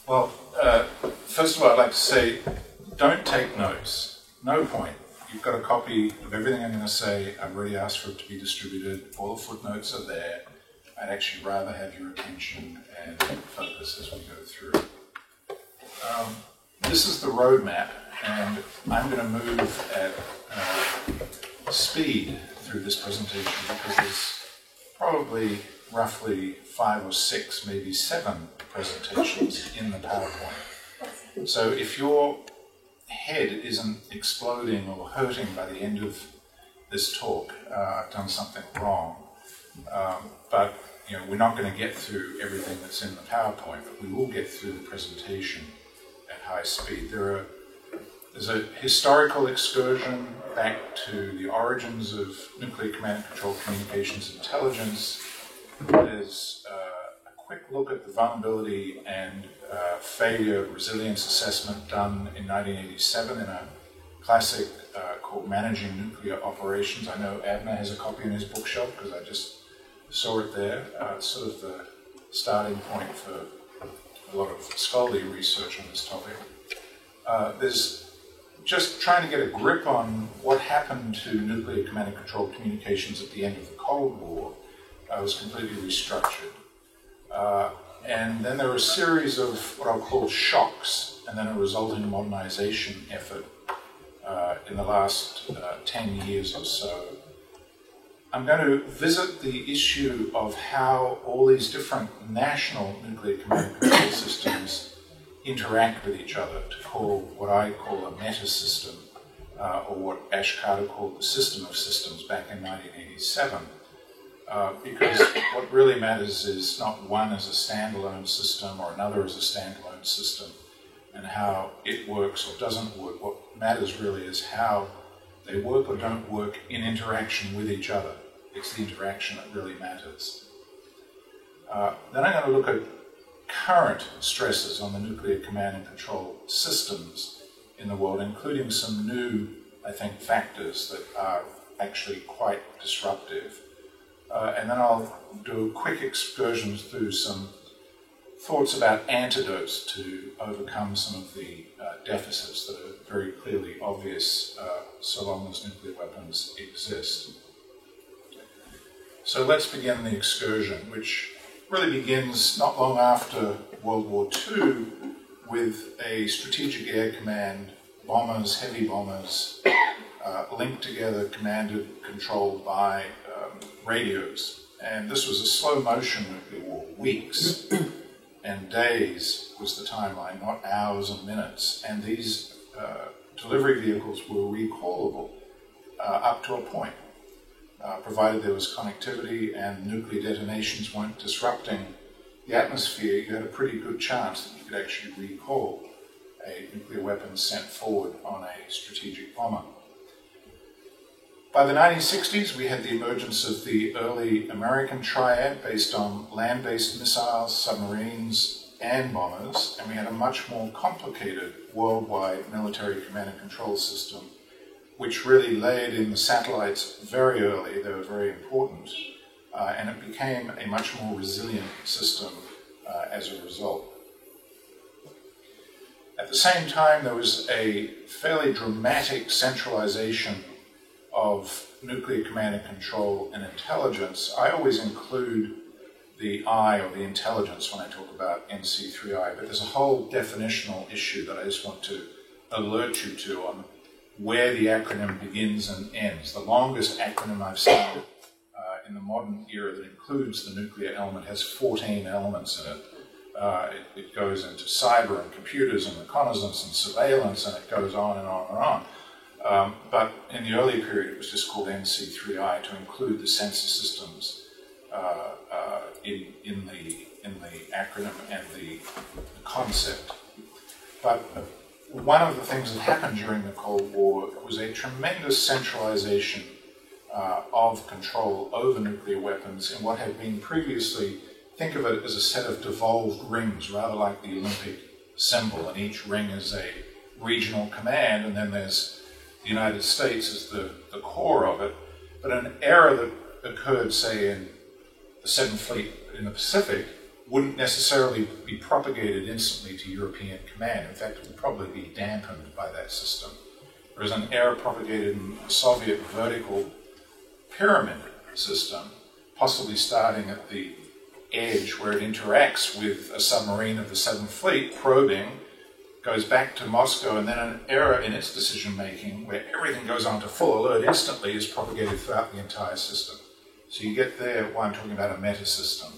Well, first of all, I'd like to say, don't take notes. No point. You've got a copy of everything I'm going to say. I've already asked for it to be distributed. All the footnotes are there. I'd actually rather have your attention and focus as we go through. This is the roadmap, and I'm going to move at speed through this presentation because there's probably roughly 5 or 6, maybe 7 presentations in the PowerPoint. So if your head isn't exploding or hurting by the end of this talk, I've done something wrong. But we're not going to get through everything that's in the PowerPoint, but we will get through the presentation at high speed. There's a historical excursion back to the origins of nuclear command and control communications intelligence. There's a quick look at the vulnerability and failure resilience assessment done in 1987 in a classic called Managing Nuclear Operations. I know Abner has a copy in his bookshelf because I just saw it there. It's sort of the starting point for a lot of scholarly research on this topic. There's just trying to get a grip on what happened to nuclear command and control communications at the end of the Cold War. It was completely restructured. And then there were a series of what I'll call shocks, and then a resulting modernization effort in the last 10 years or so. I'm going to visit the issue of how all these different national nuclear command and control systems interact with each other to call what I call a meta-system, or what Ash Carter called the system of systems back in 1987. Because what really matters is not one as a standalone system or another as a standalone system and how it works or doesn't work. What matters really is how they work or don't work in interaction with each other. It's the interaction that really matters. Then I'm going to look at current stresses on the nuclear command and control systems in the world, including some new, I think, factors that are actually quite disruptive. And then I'll do quick excursions through some thoughts about antidotes to overcome some of the deficits that are very clearly obvious so long as nuclear weapons exist. So let's begin the excursion, which really begins not long after World War II with a strategic air command, bombers, heavy bombers, linked together, commanded, controlled by radios. And this was a slow motion nuclear war, weeks and days was the timeline, not hours and minutes. And these delivery vehicles were recallable up to a point, provided there was connectivity and nuclear detonations weren't disrupting the atmosphere. You had a pretty good chance that you could actually recall a nuclear weapon sent forward on a strategic bomber. By the 1960s, we had the emergence of the early American triad based on land-based missiles, submarines, and bombers, and we had a much more complicated worldwide military command and control system, which really layered in the satellites very early. They were very important, and it became a much more resilient system as a result. At the same time, there was a fairly dramatic centralization of nuclear command and control and intelligence. I always include the I, or the intelligence, when I talk about NC3I, but there's a whole definitional issue that I just want to alert you to on where the acronym begins and ends. The longest acronym I've seen in the modern era that includes the nuclear element has 14 elements in it. It goes into cyber and computers and reconnaissance and surveillance, and it goes on and on and on. But in the early period, it was just called NC3I to include the sensor systems in the acronym and the concept. But one of the things that happened during the Cold War was a tremendous centralization of control over nuclear weapons in what had been previously, think of it as a set of devolved rings, rather like the Olympic symbol, and each ring is a regional command, and then there's the United States as the core of it. But an era that occurred, say, in the 7th Fleet in the Pacific wouldn't necessarily be propagated instantly to European command. In fact, it would probably be dampened by that system. Whereas an error propagated in a Soviet vertical pyramid system, possibly starting at the edge where it interacts with a submarine of the Seventh Fleet, probing, goes back to Moscow, and then an error in its decision-making, where everything goes on to full alert instantly, is propagated throughout the entire system. So you get there why I'm talking about a meta-system.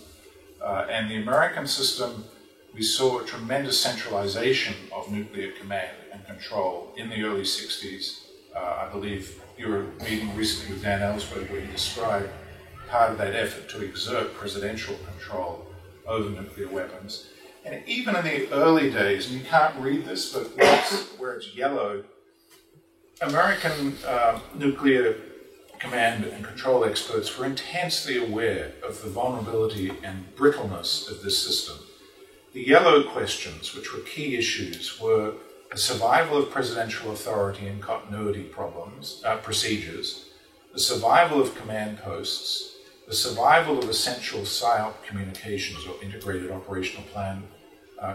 And the American system, we saw a tremendous centralization of nuclear command and control in the early 60s. I believe you were meeting recently with Dan Ellsberg, where he described part of that effort to exert presidential control over nuclear weapons. And even in the early days, and you can't read this, but where it's yellow, American nuclear command and control experts were intensely aware of the vulnerability and brittleness of this system. The yellow questions, which were key issues, were the survival of presidential authority and continuity procedures, the survival of command posts, the survival of essential PSYOP communications or integrated operational plan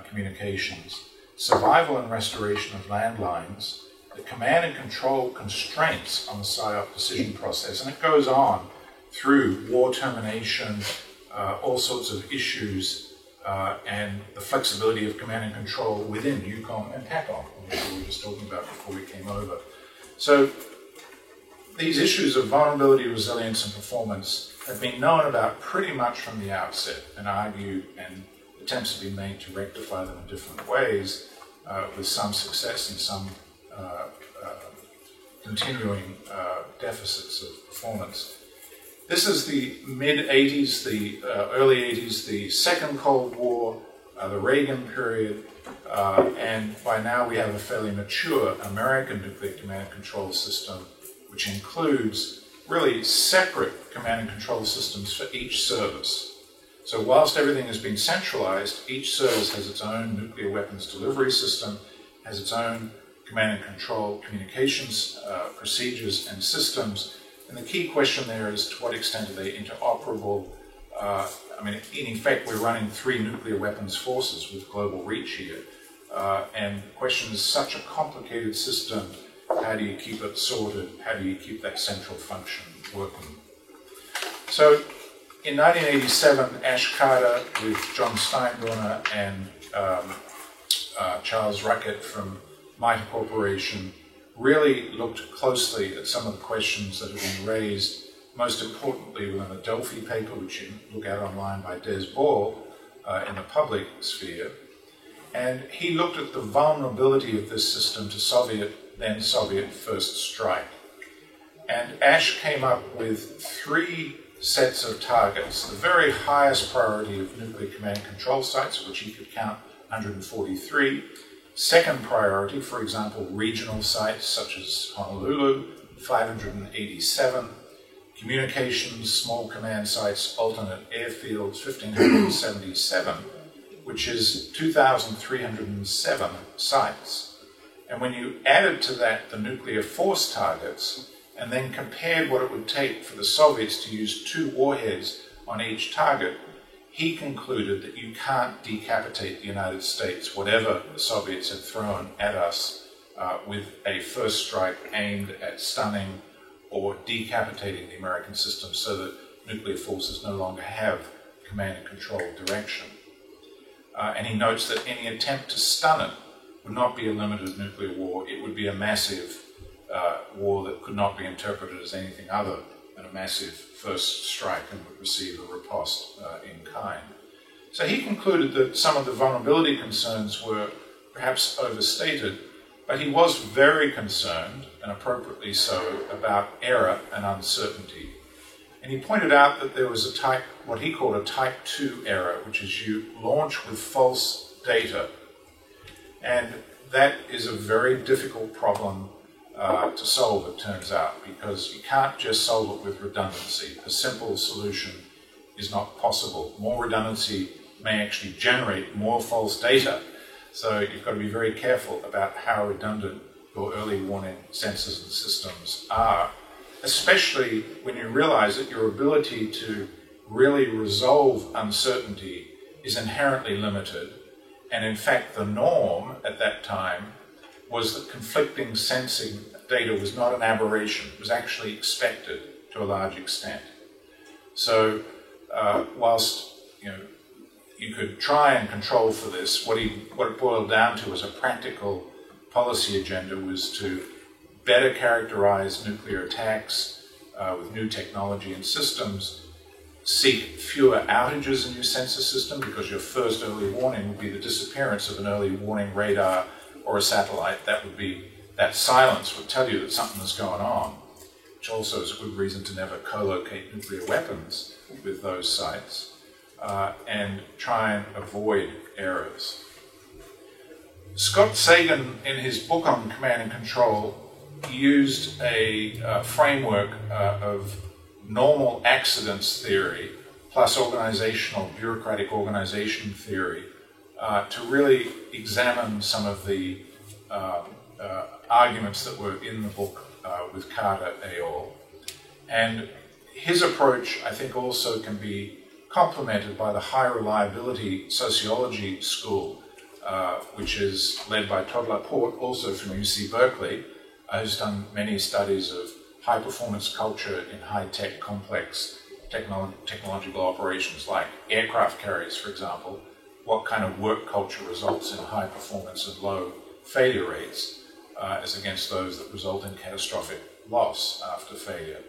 communications, survival and restoration of landlines, the command and control constraints on the PSYOP decision process, and it goes on through war termination, all sorts of issues, and the flexibility of command and control within EUCOM and PACOM, which we were just talking about before we came over. So these issues of vulnerability, resilience, and performance have been known about pretty much from the outset and argued, and attempts have been made to rectify them in different ways, with some success and some continuing deficits of performance. This is the mid-80s, the early 80s, the Second Cold War, the Reagan period, and by now we have a fairly mature American nuclear command and control system, which includes really separate command and control systems for each service. So whilst everything has been centralized, each service has its own nuclear weapons delivery system, has its own command and control communications procedures and systems. And the key question there is, to what extent are they interoperable? In effect, we're running 3 nuclear weapons forces with global reach here. And the question is, such a complicated system, how do you keep it sorted? How do you keep that central function working? So in 1987, Ash Carter with John Steinbrunner and Charles Ruckett from MITRE Corporation really looked closely at some of the questions that have been raised, most importantly within the Delphi paper, which you look at online by Des Ball in the public sphere. And he looked at the vulnerability of this system to then Soviet first strike. And Ash came up with 3 sets of targets. The very highest priority of nuclear command and control sites, which he could count 143. Second priority, for example, regional sites such as Honolulu, 587. Communications, small command sites, alternate airfields, 1,577, which is 2,307 sites. And when you added to that the nuclear force targets, and then compared what it would take for the Soviets to use 2 warheads on each target, he concluded that you can't decapitate the United States, whatever the Soviets had thrown at us, with a first strike aimed at stunning or decapitating the American system so that nuclear forces no longer have command and control direction. And he notes that any attempt to stun it would not be a limited nuclear war. It would be a massive war that could not be interpreted as anything other than a massive first strike and would receive a riposte in kind. So he concluded that some of the vulnerability concerns were perhaps overstated, but he was very concerned, and appropriately so, about error and uncertainty. And he pointed out that there was a type, what he called a type 2 error, which is you launch with false data. And that is a very difficult problem to solve, it turns out, because you can't just solve it with redundancy. A simple solution is not possible. More redundancy may actually generate more false data. So you've got to be very careful about how redundant your early warning sensors and systems are, especially when you realize that your ability to really resolve uncertainty is inherently limited, and in fact the norm at that time was that conflicting sensing data was not an aberration, it was actually expected to a large extent. So whilst you could try and control for this, what it boiled down to as a practical policy agenda was to better characterize nuclear attacks with new technology and systems, seek fewer outages in your sensor system, because your first early warning would be the disappearance of an early warning radar or a satellite. That silence would tell you that something is going on, which also is a good reason to never co-locate nuclear weapons with those sites, and try and avoid errors. Scott Sagan, in his book on command and control, used a framework of normal accidents theory plus bureaucratic organization theory to really examine some of the arguments that were in the book with Carter et al. And his approach, I think, also can be complemented by the high reliability sociology school, which is led by Todd Laporte, also from UC Berkeley, who's done many studies of high-performance culture in high-tech, complex technological operations like aircraft carriers, for example. What kind of work culture results in high performance and low failure rates as against those that result in catastrophic loss after failure.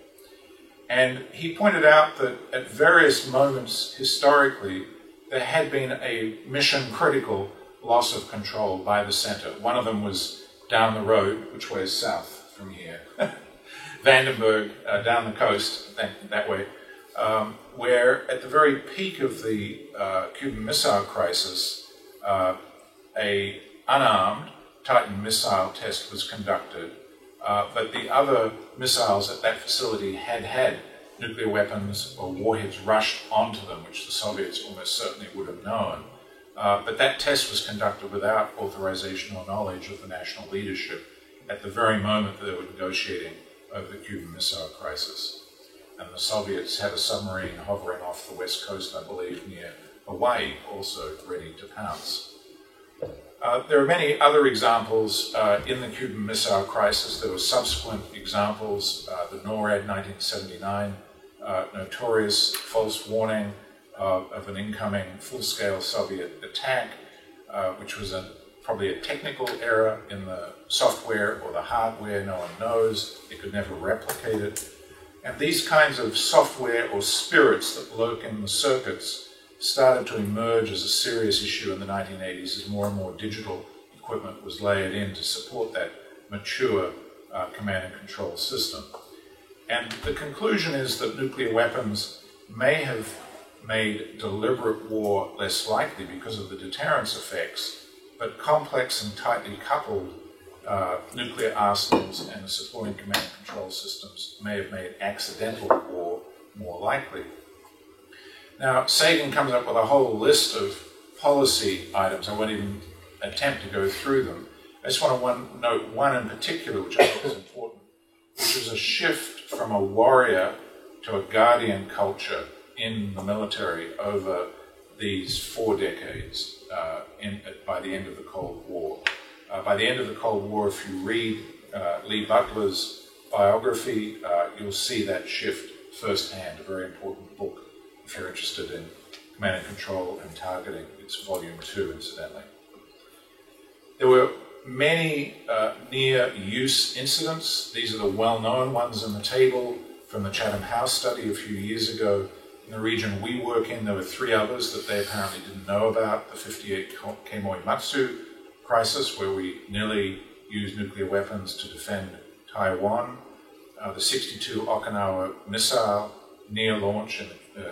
And he pointed out that at various moments historically, there had been a mission-critical loss of control by the center. One of them was down the road, which way is south from here, Vandenberg, down the coast, that way, where at the very peak of the Cuban Missile Crisis, a unarmed Titan missile test was conducted, but the other missiles at that facility had nuclear weapons or warheads rushed onto them, which the Soviets almost certainly would have known. But that test was conducted without authorization or knowledge of the national leadership at the very moment that they were negotiating over the Cuban Missile Crisis. And the Soviets had a submarine hovering off the west coast, I believe, near Hawaii, also ready to pounce. There are many other examples in the Cuban Missile Crisis. There were subsequent examples, the NORAD 1979 notorious false warning of an incoming full-scale Soviet attack, which was probably a technical error in the software or the hardware, no one knows. They could never replicate it. And these kinds of software or spirits that lurk in the circuits started to emerge as a serious issue in the 1980s as more and more digital equipment was layered in to support that mature command and control system. And the conclusion is that nuclear weapons may have made deliberate war less likely because of the deterrence effects, but complex and tightly coupled nuclear arsenals and the supporting command and control systems may have made accidental war more likely. Now, Sagan comes up with a whole list of policy items. I won't even attempt to go through them. I just want to note one in particular, which I think is important, which is a shift from a warrior to a guardian culture in the military over these 4 decades by the end of the Cold War. By the end of the Cold War, if you read Lee Butler's biography, you'll see that shift firsthand, a very important book if you're interested in command and control and targeting. It's volume 2, incidentally. There were many near-use incidents. These are the well-known ones in the table from the Chatham House study a few years ago. In the region we work in, there were 3 others that they apparently didn't know about. The 58 Kemoimatsu crisis, where we nearly used nuclear weapons to defend Taiwan. The 62 Okinawa missile near launch at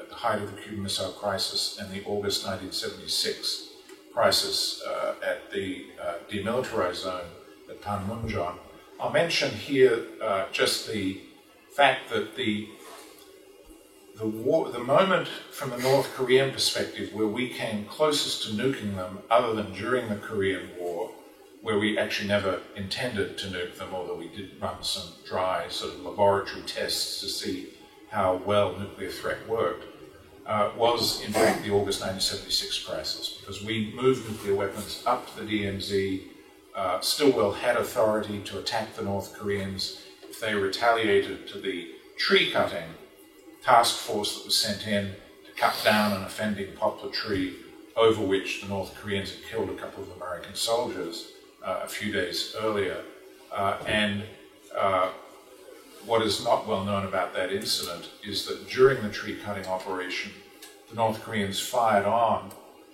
the height of the Cuban Missile Crisis, and the August 1976 crisis at the demilitarized zone at Panmunjom. I'll mention here just the fact that the moment from the North Korean perspective where we came closest to nuking them, other than during the Korean War, where we actually never intended to nuke them, although we did run some dry sort of laboratory tests to see how well nuclear threat worked, was in fact the August 1976 crisis, because we moved nuclear weapons up to the DMZ. Stilwell had authority to attack the North Koreans if they retaliated to the tree-cutting task force that was sent in to cut down an offending poplar tree over which the North Koreans had killed a couple of American soldiers a few days earlier. What is not well known about that incident is that during the tree-cutting operation, the North Koreans fired on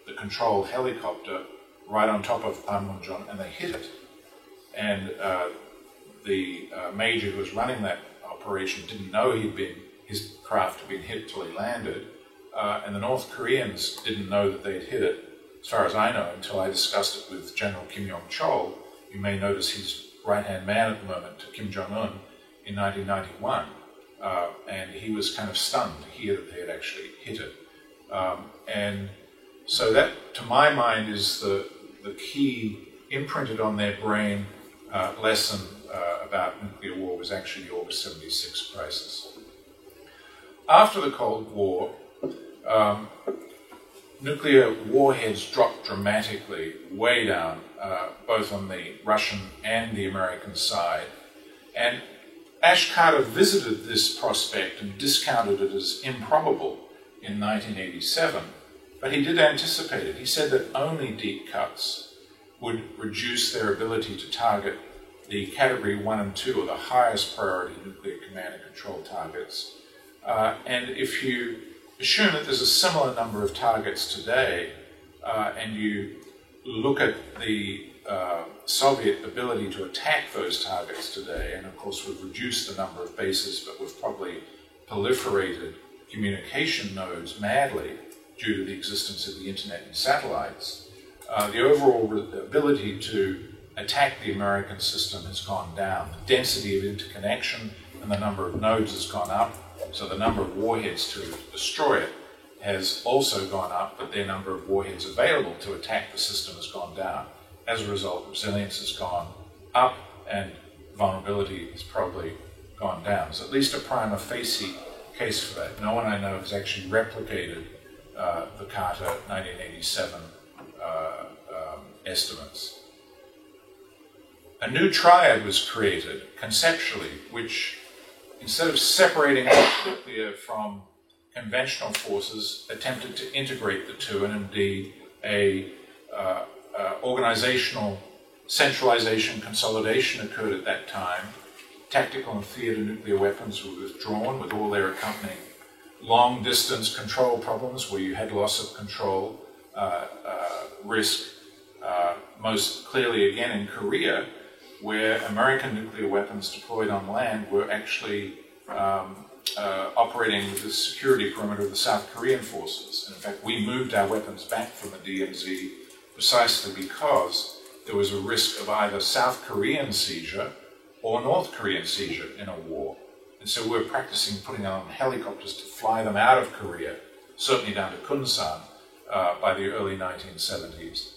the control helicopter right on top of Panmunjom, and they hit it. And the major who was running that operation didn't know his craft had been hit till he landed, and the North Koreans didn't know that they'd hit it, as far as I know, until I discussed it with General Kim Yong-chol. You may notice he's right-hand man at the moment to Kim Jong-un in 1991, and he was kind of stunned to hear that they had actually hit it. And so that, to my mind, is the key imprinted on their brain lesson about nuclear war was actually the August 76 crisis. After the Cold War, nuclear warheads dropped dramatically, way down, both on the Russian and the American side. And Ash Carter visited this prospect and discounted it as improbable in 1987, but he did anticipate it. He said that only deep cuts would reduce their ability to target the Category 1 and 2, or the highest priority nuclear command and control targets. And if you assume that there's a similar number of targets today, and you look at the Soviet ability to attack those targets today, and of course we've reduced the number of bases, but we've probably proliferated communication nodes madly due to the existence of the internet and satellites, the overall ability to attack the American system has gone down. The density of interconnection and the number of nodes has gone up, so the number of warheads to destroy it has also gone up, but their number of warheads available to attack the system has gone down. As a result, resilience has gone up and vulnerability has probably gone down. There's at least a prima facie case for that. No one I know has actually replicated the Carter 1987 estimates. A new triad was created conceptually, which, instead of separating nuclear from conventional forces, attempted to integrate the two, and indeed a organizational centralization consolidation occurred at that time. Tactical and theater nuclear weapons were withdrawn with all their accompanying long-distance control problems where you had loss of control, risk, most clearly again in Korea, where American nuclear weapons deployed on land were actually operating with the security perimeter of the South Korean forces. And in fact, we moved our weapons back from the DMZ precisely because there was a risk of either South Korean seizure or North Korean seizure in a war. And so we're practicing putting on helicopters to fly them out of Korea, certainly down to Kunsan, by the early 1970s.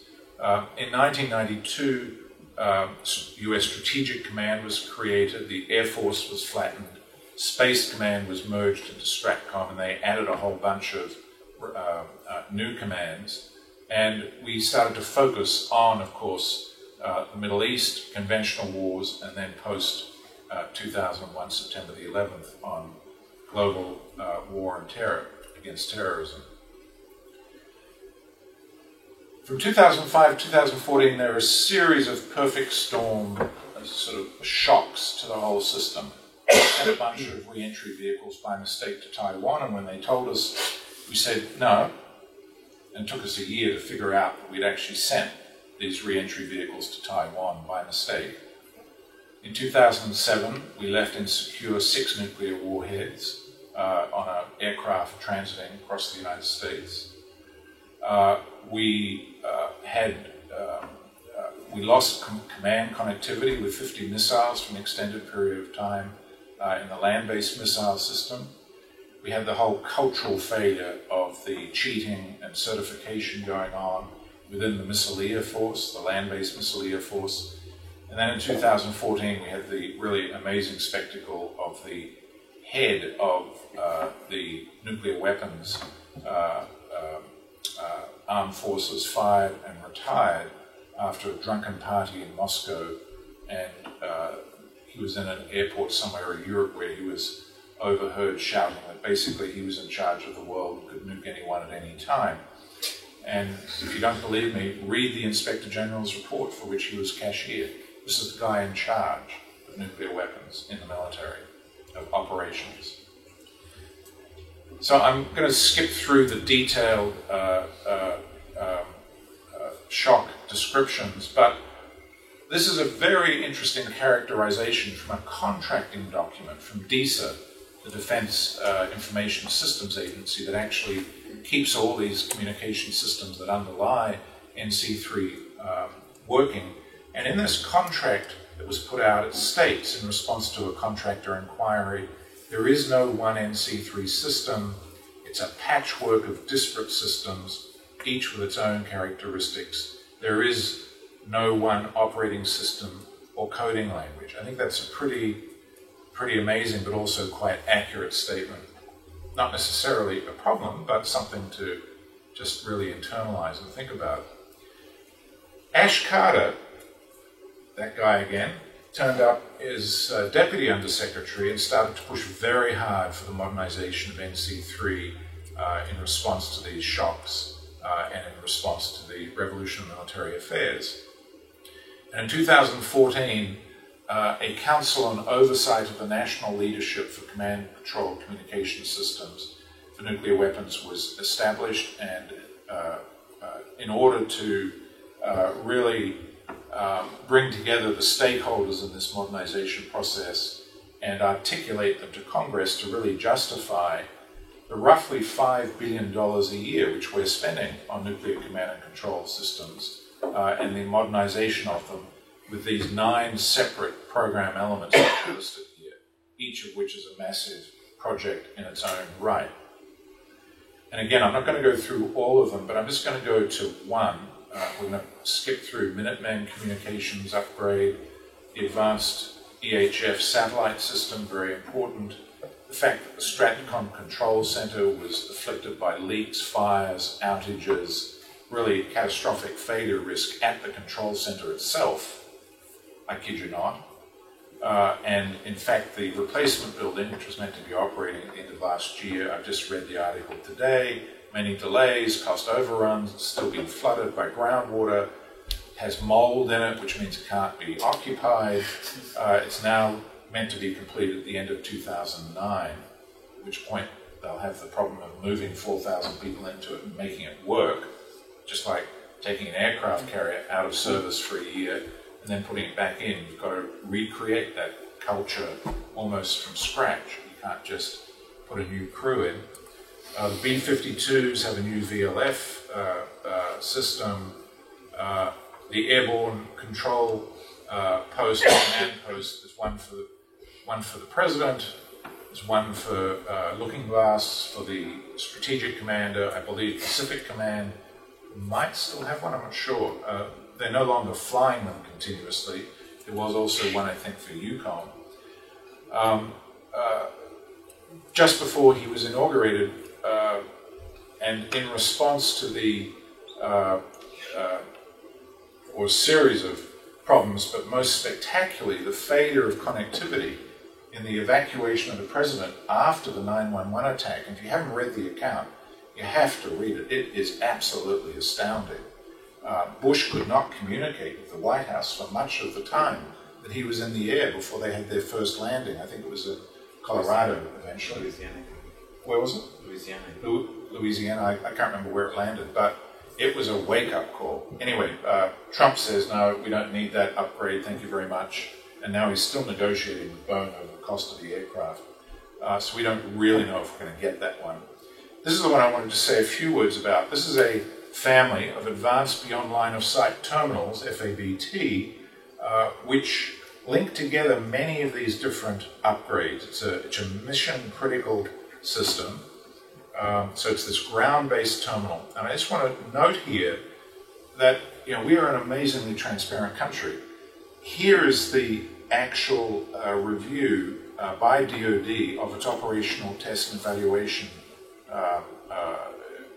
In 1992, US Strategic Command was created, the Air Force was flattened, Space Command was merged into STRATCOM, and they added a whole bunch of new commands. And we started to focus on, of course, the Middle East, conventional wars, and then post 2001, September the 11th, on global war and terror against terrorism. From 2005 to 2014, there were a series of perfect storm sort of shocks to the whole system. We sent a bunch of re-entry vehicles by mistake to Taiwan, and when they told us, we said no, and it took us a year to figure out that we'd actually sent these re-entry vehicles to Taiwan by mistake. In 2007, we left insecure 6 nuclear warheads on an aircraft transiting across the United States. We lost command connectivity with 50 missiles for an extended period of time in the land-based missile system. We had the whole cultural failure of the cheating and certification going on within the Missileer Force, the land-based Missileer Force. And then in 2014, we had the really amazing spectacle of the head of the nuclear weapons armed forces fired and retired after a drunken party in Moscow, and he was in an airport somewhere in Europe where he was overheard shouting that basically he was in charge of the world and could nuke anyone at any time. And if you don't believe me, read the Inspector General's report for which he was cashiered. This is the guy in charge of nuclear weapons in the military, of operations. So I'm going to skip through the detailed shock descriptions, but this is a very interesting characterization from a contracting document from DISA, the Defense Information Systems Agency, that actually keeps all these communication systems that underlie NC3 working. And in this contract that was put out, it states, in response to a contractor inquiry, there is no one NC3 system. It's a patchwork of disparate systems, each with its own characteristics. There is no one operating system or coding language. I think that's a pretty amazing but also quite accurate statement. Not necessarily a problem, but something to just really internalize and think about. Ash Carter, that guy again, turned up as Deputy Undersecretary and started to push very hard for the modernization of NC3 in response to these shocks and in response to the Revolution of Military Affairs. And in 2014, a Council on Oversight of the National Leadership for Command and Control Communication Systems for Nuclear Weapons was established, and in order to really bring together the stakeholders in this modernization process and articulate them to Congress to really justify the roughly $5 billion a year which we're spending on nuclear command and control systems and the modernization of them, with these 9 separate program elements that are listed here, each of which is a massive project in its own right. And again, I'm not going to go through all of them, but I'm just going to go to one. We're going to skip through Minuteman Communications upgrade, the advanced EHF satellite system, very important. The fact that the Stratcom Control Center was afflicted by leaks, fires, outages, really catastrophic failure risk at the control center itself. I kid you not. And in fact, the replacement building, which was meant to be operating at the end of last year, I've just read the article today, many delays, cost overruns, it's still being flooded by groundwater, has mold in it, which means it can't be occupied. It's now meant to be completed at the end of 2009, at which point they'll have the problem of moving 4,000 people into it and making it work, just like taking an aircraft carrier out of service for a year and then putting it back in. You've got to recreate that culture almost from scratch. You can't just put a new crew in. The B-52s have a new VLF system. The airborne control post, command post, there's one for the president, there's one for Looking Glass for the strategic commander. I believe Pacific Command might still have one, I'm not sure. They're no longer flying them continuously. There was also one, I think, for Yukon. Just before he was inaugurated, and in response to the or series of problems, but most spectacularly the failure of connectivity in the evacuation of the president after the 9/11 attack. And if you haven't read the account, you have to read it. It is absolutely astounding. Bush could not communicate with the White House for much of the time that he was in the air before they had their first landing. I think it was in Colorado eventually. Louisiana. Where was it? Louisiana. Louisiana. I can't remember where it landed, but it was a wake-up call. Anyway, Trump says, no, we don't need that upgrade, thank you very much. And now he's still negotiating with Boeing over the cost of the aircraft. So we don't really know if we're going to get that one. This is the one I wanted to say a few words about. This is a family of advanced beyond line of sight terminals, FABT, which link together many of these different upgrades. It's a mission-critical system. So it's this ground-based terminal. And I just want to note here that we are an amazingly transparent country. Here is the actual review by DoD of its operational test and evaluation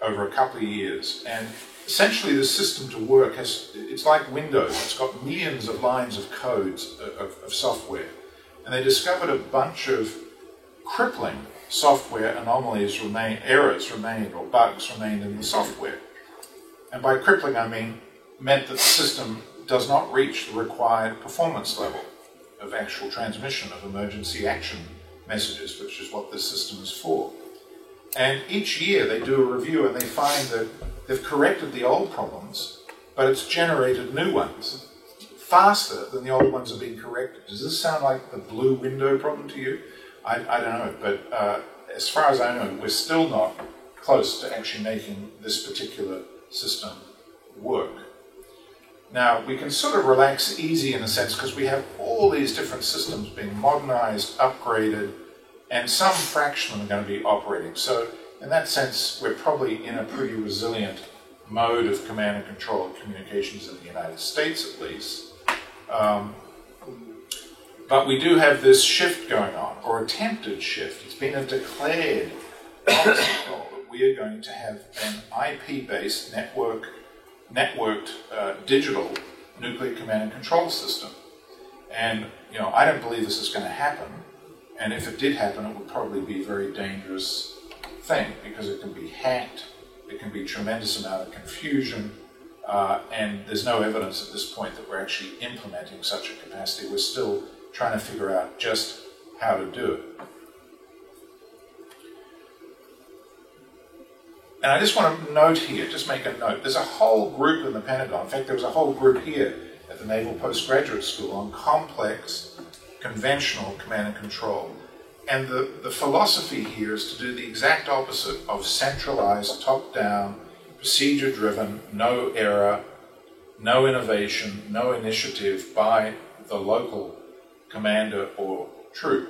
over a couple of years. And essentially the system to work it's like Windows. It's got millions of lines of codes of software. And they discovered a bunch of crippling software errors remained, or bugs remained in the software. And by crippling, I mean meant that the system does not reach the required performance level of actual transmission of emergency action messages, which is what this system is for. And each year they do a review and they find that they've corrected the old problems, but it's generated new ones faster than the old ones are being corrected. Does this sound like the blue window problem to you? I don't know, but as far as I know, we're still not close to actually making this particular system work. Now, we can sort of relax easy in a sense because we have all these different systems being modernized, upgraded, and some fraction of them are going to be operating. So, in that sense, we're probably in a pretty resilient mode of command and control and communications in the United States, at least. But we do have this shift going on, or attempted shift. It's been a declared policy goal that we are going to have an IP-based networked digital nuclear command and control system. And, I don't believe this is going to happen. And if it did happen, it would probably be a very dangerous thing because it can be hacked, it can be a tremendous amount of confusion, and there's no evidence at this point that we're actually implementing such a capacity. We're still trying to figure out just how to do it. And I just want to note here, just make a note, there's a whole group in the Pentagon, in fact there was a whole group here at the Naval Postgraduate School on complex, conventional command and control. And the philosophy here is to do the exact opposite of centralized, top-down, procedure-driven, no error, no innovation, no initiative by the local commander or troop.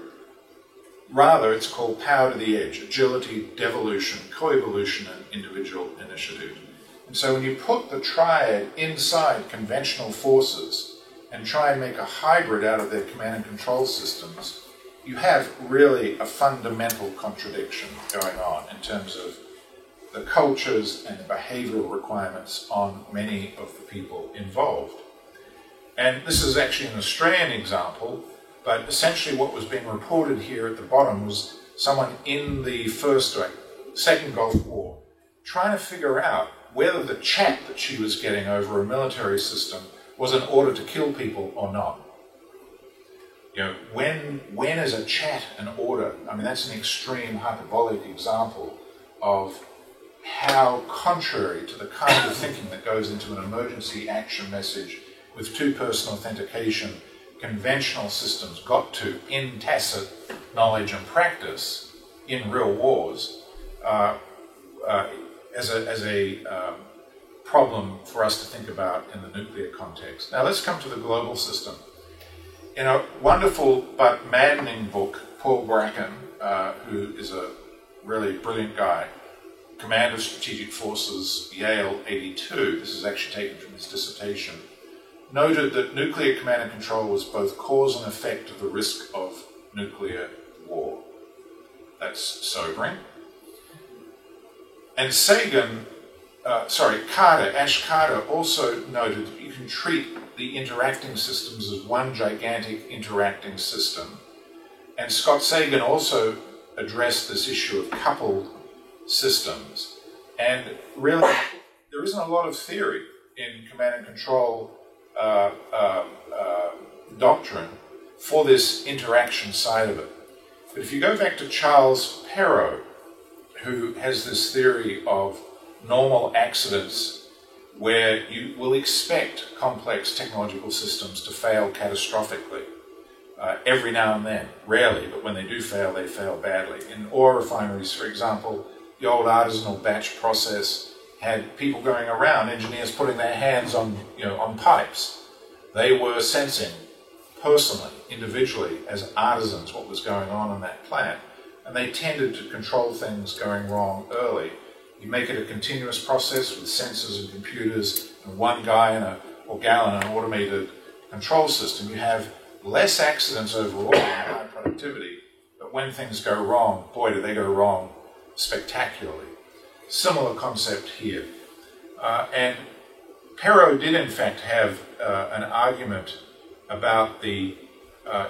Rather, it's called power to the edge, agility, devolution, coevolution, and individual initiative. And so when you put the triad inside conventional forces and try and make a hybrid out of their command and control systems, you have really a fundamental contradiction going on in terms of the cultures and the behavioral requirements on many of the people involved. And this is actually an Australian example, but essentially what was being reported here at the bottom was someone in the Second Gulf War trying to figure out whether the chat that she was getting over a military system was an order to kill people or not. When is a chat an order? I mean, that's an extreme hyperbolic example of how contrary to the kind of thinking that goes into an emergency action message with two-person authentication conventional systems got to in tacit knowledge and practice in real wars as a problem for us to think about in the nuclear context. Now let's come to the global system. In a wonderful but maddening book, Paul Bracken, who is a really brilliant guy, Command of Strategic Forces, Yale 82, this is actually taken from his dissertation, noted that nuclear command and control was both cause and effect of the risk of nuclear war. That's sobering. And Ash Carter also noted that you can treat the interacting systems as one gigantic interacting system. And Scott Sagan also addressed this issue of coupled systems. And really, there isn't a lot of theory in command and control doctrine for this interaction side of it. But if you go back to Charles Perrow, who has this theory of normal accidents where you will expect complex technological systems to fail catastrophically every now and then, rarely, but when they do fail, they fail badly. In oil refineries, for example, the old artisanal batch process had people going around, engineers putting their hands on pipes. They were sensing personally, individually, as artisans, what was going on in that plant. And they tended to control things going wrong early. You make it a continuous process with sensors and computers and one guy or gal in an automated control system. You have less accidents overall and high productivity, but when things go wrong, boy, do they go wrong spectacularly. similar concept here. And Perrow did in fact have an argument about the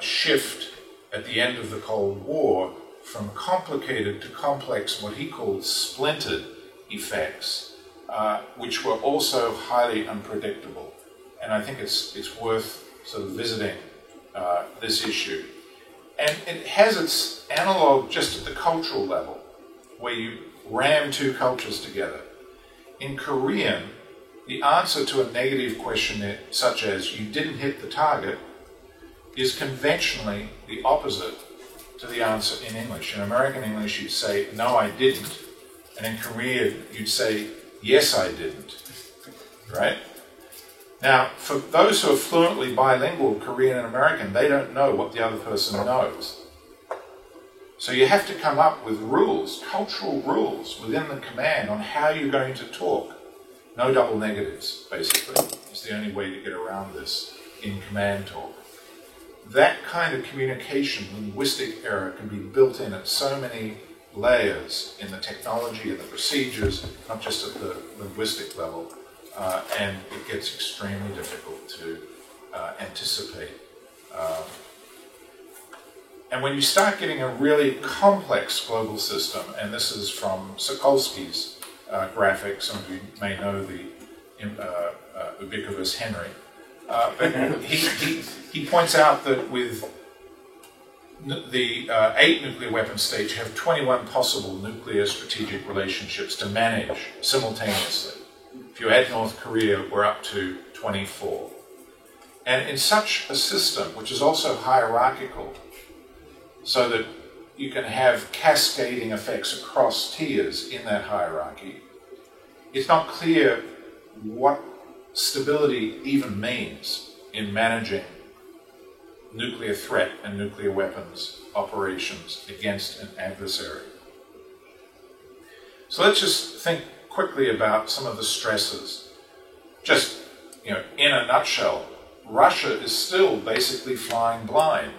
shift at the end of the Cold War from complicated to complex, what he called splintered effects, which were also highly unpredictable. And I think it's worth sort of visiting this issue. And it has its analog just at the cultural level, where you ram two cultures together. In Korean, the answer to a negative question such as "you didn't hit the target" is conventionally the opposite to the answer in English. In American English, you'd say, "No, I didn't." And in Korean, you'd say, "Yes, I didn't." Right? Now, for those who are fluently bilingual, Korean and American, they don't know what the other person knows. So you have to come up with rules, cultural rules within the command on how you're going to talk. No double negatives, basically, is the only way to get around this in command talk. That kind of communication, linguistic error, can be built in at so many layers in the technology and the procedures, not just at the linguistic level, and it gets extremely difficult to anticipate. And when you start getting a really complex global system, and this is from Sokolsky's graphic, some of you may know the ubiquitous Henry, but he points out that with the 8 nuclear weapons states, you have 21 possible nuclear strategic relationships to manage simultaneously. If you add North Korea, we're up to 24. And in such a system, which is also hierarchical, so that you can have cascading effects across tiers in that hierarchy, it's not clear what stability even means in managing nuclear threat and nuclear weapons operations against an adversary. So let's just think quickly about some of the stresses. Just, in a nutshell, Russia is still basically flying blind.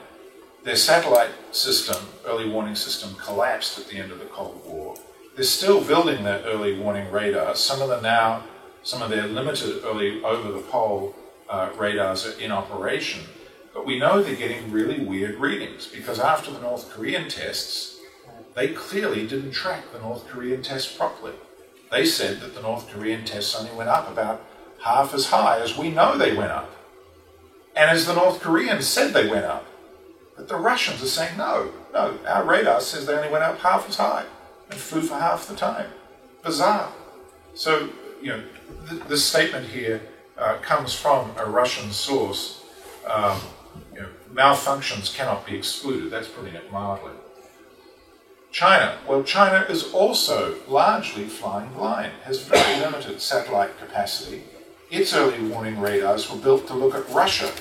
Their satellite system, early warning system, collapsed at the end of the Cold War. They're still building their early warning radars. Some of their limited early over-the-pole radars are in operation. But we know they're getting really weird readings, because after the North Korean tests, they clearly didn't track the North Korean tests properly. They said that the North Korean tests only went up about half as high as we know they went up, and as the North Koreans said they went up. But the Russians are saying, no, our radar says they only went up half as high and flew for half the time. Bizarre. So, this statement here comes from a Russian source. Malfunctions cannot be excluded. That's putting it mildly. China. Well, China is also largely flying blind, has very limited satellite capacity. Its early warning radars were built to look at Russia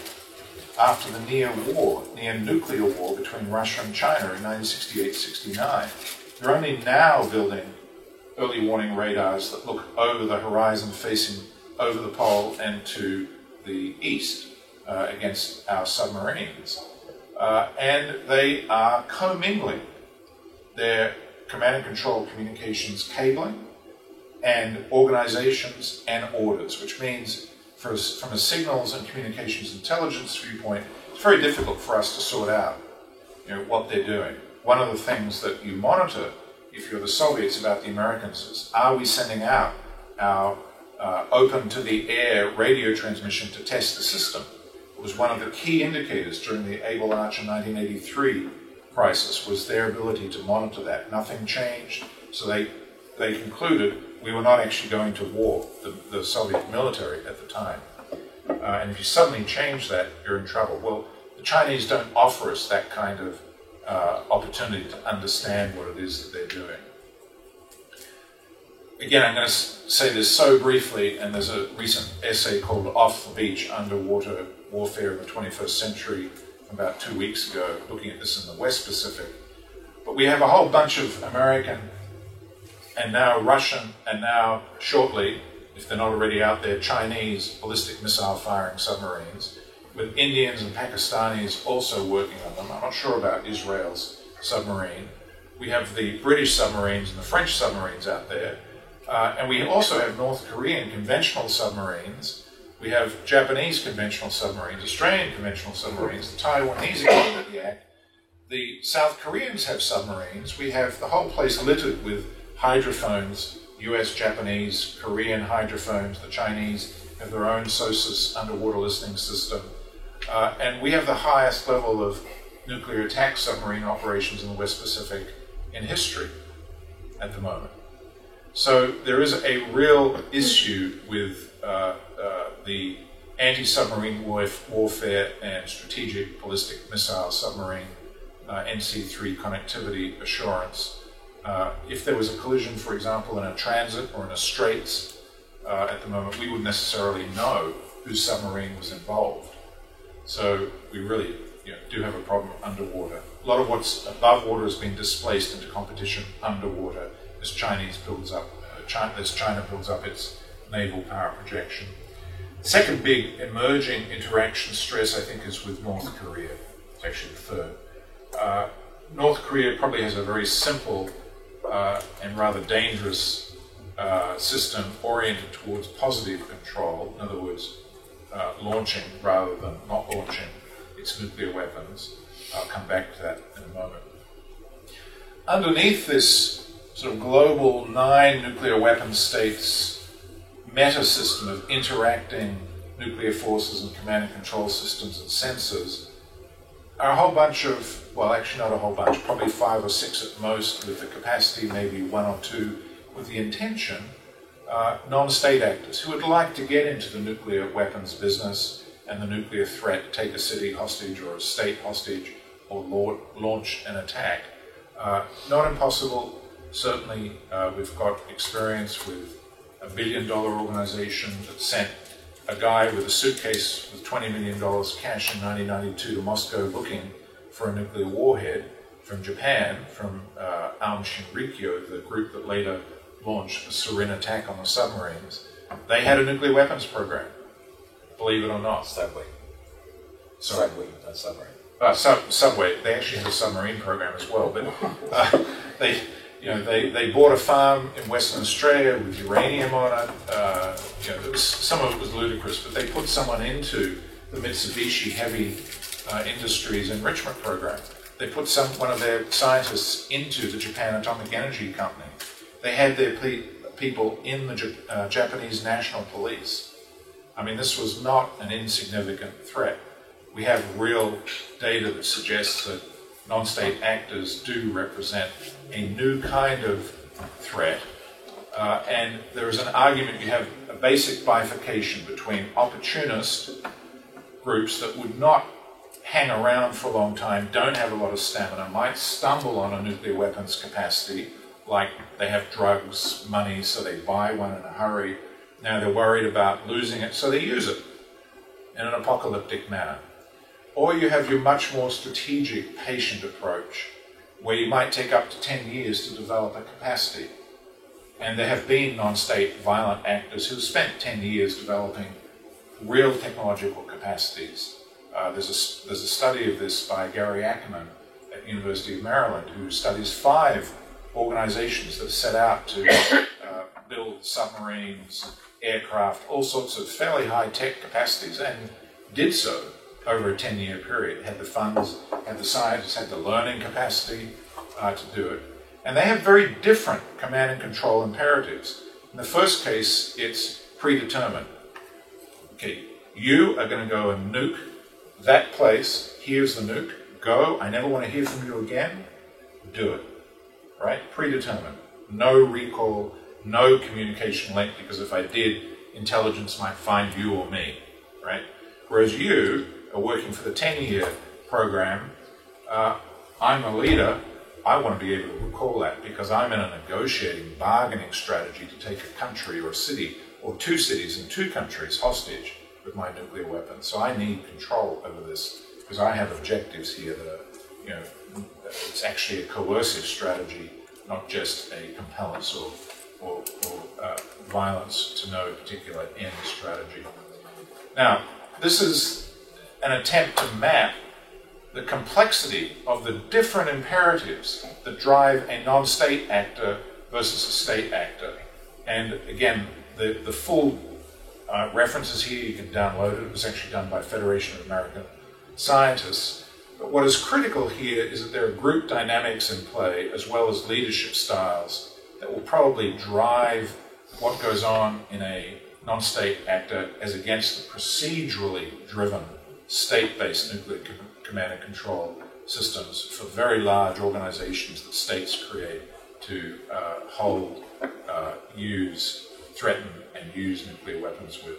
after the near-nuclear war between Russia and China in 1968-69. They're only now building early warning radars that look over the horizon, facing over the pole and to the east against our submarines. And they are commingling their command and control communications cabling and organizations and orders, which means from a signals and communications intelligence viewpoint, it's very difficult for us to sort out what they're doing. One of the things that you monitor, if you're the Soviets, about the Americans is, are we sending out our open-to-the-air radio transmission to test the system? It was one of the key indicators during the Able Archer 1983 crisis, was their ability to monitor that. Nothing changed, so they concluded we were not actually going to war, the Soviet military at the time. And if you suddenly change that, you're in trouble. Well, the Chinese don't offer us that kind of opportunity to understand what it is that they're doing. Again, I'm going to say this so briefly, and there's a recent essay called Off the Beach, Underwater Warfare in the 21st Century, from about 2 weeks ago, looking at this in the West Pacific. But we have a whole bunch of American, and now Russian, and now shortly, if they're not already out there, Chinese ballistic missile firing submarines, with Indians and Pakistanis also working on them. I'm not sure about Israel's submarine. We have the British submarines and the French submarines out there. And we also have North Korean conventional submarines. We have Japanese conventional submarines, Australian conventional submarines, the Taiwanese included the Act. The South Koreans have submarines. We have the whole place littered with hydrophones, US, Japanese, Korean hydrophones. The Chinese have their own SOSUS underwater listening system. And we have the highest level of nuclear attack submarine operations in the West Pacific in history at the moment. So there is a real issue with the anti-submarine warfare and strategic ballistic missile submarine NC3 connectivity assurance. If there was a collision, for example, in a transit or in a straits at the moment, we wouldn't necessarily know whose submarine was involved. So we really do have a problem underwater. A lot of what's above water has been displaced into competition underwater as China builds up its naval power projection. Second big emerging interaction stress, I think, is with North Korea. It's actually the third. North Korea probably has a very simple and rather dangerous system oriented towards positive control. In other words, launching rather than not launching its nuclear weapons. I'll come back to that in a moment. Underneath this sort of global 9 nuclear weapon states meta system of interacting nuclear forces and command and control systems and sensors are a whole bunch of, well, actually not a whole bunch, probably 5 or 6 at most, with the capacity maybe 1 or 2 with the intention, non-state actors who would like to get into the nuclear weapons business and the nuclear threat, take a city hostage or a state hostage or launch an attack. Not impossible. Certainly we've got experience with a $1 billion organization that sent a guy with a suitcase with $20 million cash in 1992 to Moscow looking for a nuclear warhead from Japan, from Aum Shinrikyo, the group that later launched the Sarin attack on the submarines. They had a nuclear weapons program, believe it or not. Subway. Sorry. Subway, not submarine. Subway. They actually had a submarine program as well, but they bought a farm in Western Australia with uranium on it. Some of it was ludicrous, but they put someone into the Mitsubishi Heavy Industries enrichment program. They put one of their scientists into the Japan Atomic Energy Company. They had their people in the Japanese National Police. I mean, this was not an insignificant threat. We have real data that suggests that non-state actors do represent a new kind of threat. And there is an argument, you have a basic bifurcation between opportunist groups that would not hang around for a long time, don't have a lot of stamina, might stumble on a nuclear weapons capacity, like they have drugs, money, so they buy one in a hurry. Now they're worried about losing it, so they use it in an apocalyptic manner. Or you have your much more strategic, patient approach, where you might take up to 10 years to develop a capacity. And there have been non-state violent actors who have spent 10 years developing real technological capacities. There's a study of this by Gary Ackerman at the University of Maryland, who studies 5 organizations that are set out to build submarines, aircraft, all sorts of fairly high-tech capacities, and did so over a 10-year period. Had the funds, had the scientists, had the learning capacity to do it. And they have very different command and control imperatives. In the first case, it's predetermined. Okay, you are going to go and nuke that place. Here's the nuke. Go. I never want to hear from you again. Do it. Right? Predetermined. No recall, no communication link, because if I did, intelligence might find you or me. Right? Whereas you are working for the 10-year program. I'm a leader. I want to be able to recall that because I'm in a negotiating, bargaining strategy to take a country or a city or 2 cities and 2 countries hostage with my nuclear weapons. So I need control over this because I have objectives here that are, it's actually a coercive strategy, not just a compellence or violence to no particular end strategy. Now, this is an attempt to map the complexity of the different imperatives that drive a non-state actor versus a state actor. And again, the full references here, you can download it. It was actually done by Federation of American Scientists. But what is critical here is that there are group dynamics in play as well as leadership styles that will probably drive what goes on in a non-state actor as against the procedurally driven state-based nuclear command and control systems for very large organizations that states create to hold, use, threaten, and use nuclear weapons with.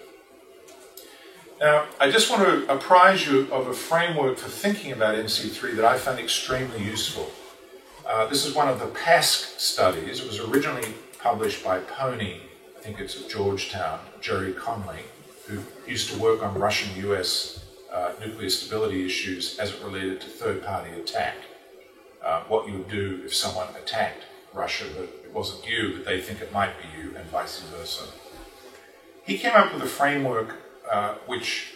Now, I just want to apprise you of a framework for thinking about NC3 that I found extremely useful. This is one of the PASC studies. It was originally published by PONI, I think it's at Georgetown, Jerry Conley, who used to work on Russian-US nuclear stability issues as it related to third-party attack. What you would do if someone attacked Russia, but it wasn't you, but they think it might be you, and vice versa. He came up with a framework which,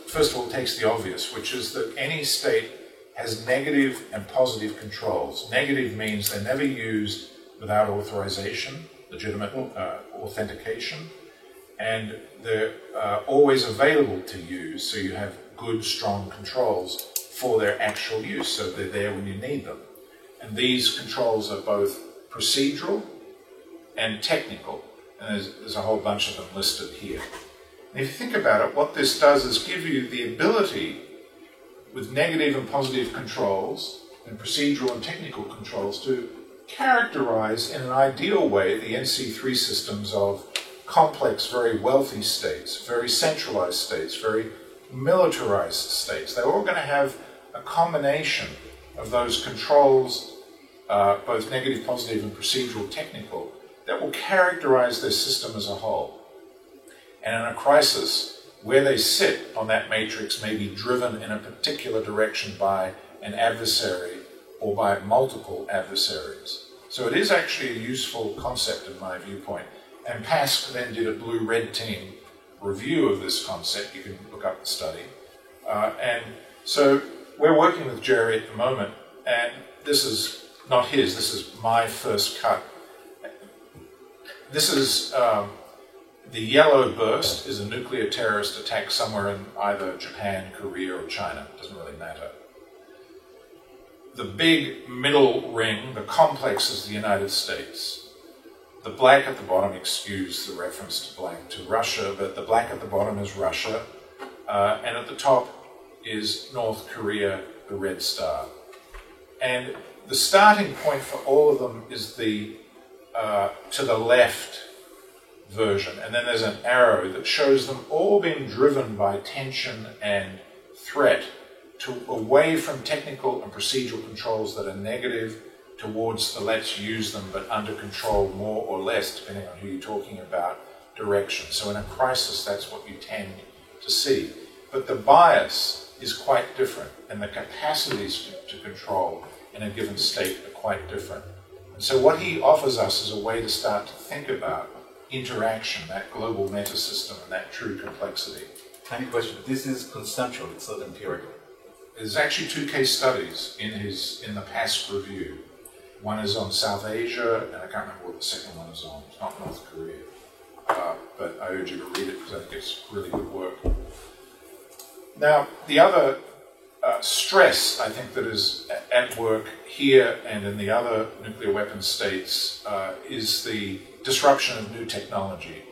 first of all, takes the obvious, which is that any state has negative and positive controls. Negative means they're never used without authorization, legitimate authentication, and they're always available to use, so you have good, strong controls for their actual use, so they're there when you need them. And these controls are both procedural and technical, and there's a whole bunch of them listed here. And if you think about it, what this does is give you the ability, with negative and positive controls, and procedural and technical controls, to characterize in an ideal way the NC3 systems of complex, very wealthy states, very centralized states, very militarized states. They're all going to have a combination of those controls, both negative, positive, and procedural, technical, that will characterize their system as a whole. And in a crisis, where they sit on that matrix may be driven in a particular direction by an adversary or by multiple adversaries. So it is actually a useful concept in my viewpoint. And PASC then did a blue-red team review of this concept. You can look up the study. And so we're working with Jerry at the moment, and this is not his, this is my first cut. This is the yellow burst is a nuclear terrorist attack somewhere in either Japan, Korea, or China. It doesn't really matter. The big middle ring, the complex, is the United States. The black at the bottom, excuse the reference to Russia, but the black at the bottom is Russia, and at the top is North Korea, the red star. And the starting point for all of them is the to the left version, and then there's an arrow that shows them all being driven by tension and threat away from technical and procedural controls that are negative towards the let's use them but under control more or less, depending on who you're talking about, direction. So in a crisis, that's what you tend to see. But the bias is quite different, and the capacities to control in a given state are quite different. And so what he offers us is a way to start to think about interaction, that global meta-system, and that true complexity. Tiny question, this is conceptual, it's not empirical. There's actually 2 case studies in the PASC review. One is on South Asia, and I can't remember what the second one is on. It's not North Korea. But I urge you to read it because I think it's really good work. Now, the other stress, I think, that is at work here and in the other nuclear weapons states is the disruption of new technology.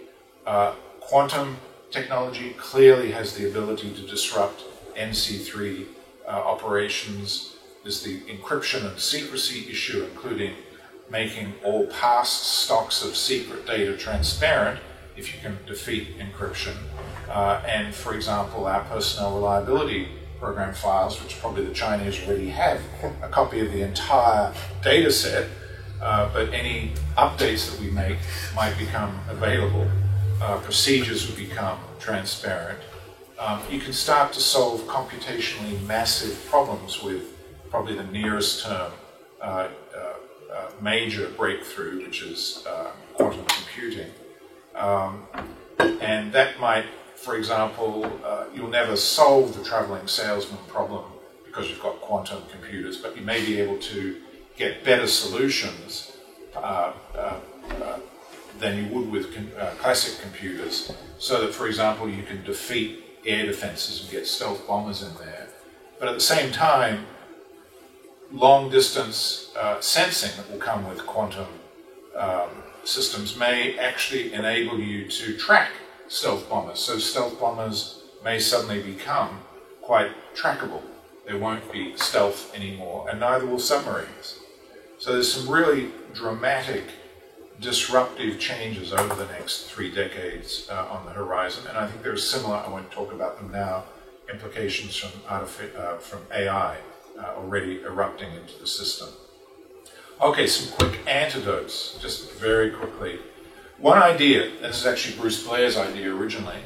Quantum technology clearly has the ability to disrupt NC3 operations. There's the encryption and secrecy issue, including making all past stocks of secret data transparent if you can defeat encryption. And for example, our personnel reliability program files, which probably the Chinese already have a copy of the entire data set, but any updates that we make might become available. Procedures would become transparent. You can start to solve computationally massive problems with probably the nearest term major breakthrough, which is quantum computing. And that might, for example, you'll never solve the traveling salesman problem because you've got quantum computers, but you may be able to get better solutions than you would with classic computers, so that, for example, you can defeat air defenses and get stealth bombers in there. But at the same time, long-distance sensing that will come with quantum systems may actually enable you to track stealth bombers. So stealth bombers may suddenly become quite trackable. They won't be stealth anymore, and neither will submarines. So there's some really dramatic, disruptive changes over the next 3 decades on the horizon, and I think there are similar, I won't talk about them now, implications from AI already erupting into the system. Okay, some quick antidotes, just very quickly. One idea, and this is actually Bruce Blair's idea originally,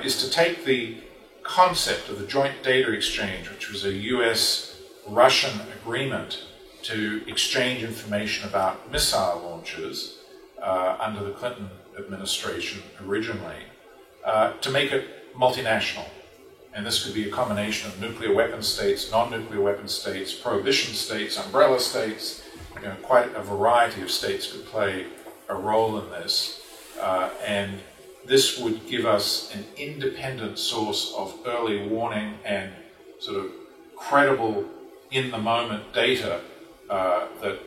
is to take the concept of the Joint Data Exchange, which was a US-Russian agreement to exchange information about missile launches under the Clinton administration originally, to make it multinational. And this could be a combination of nuclear weapon states, non-nuclear weapon states, prohibition states, umbrella states. Quite a variety of states could play a role in this. And this would give us an independent source of early warning and sort of credible, in-the-moment data that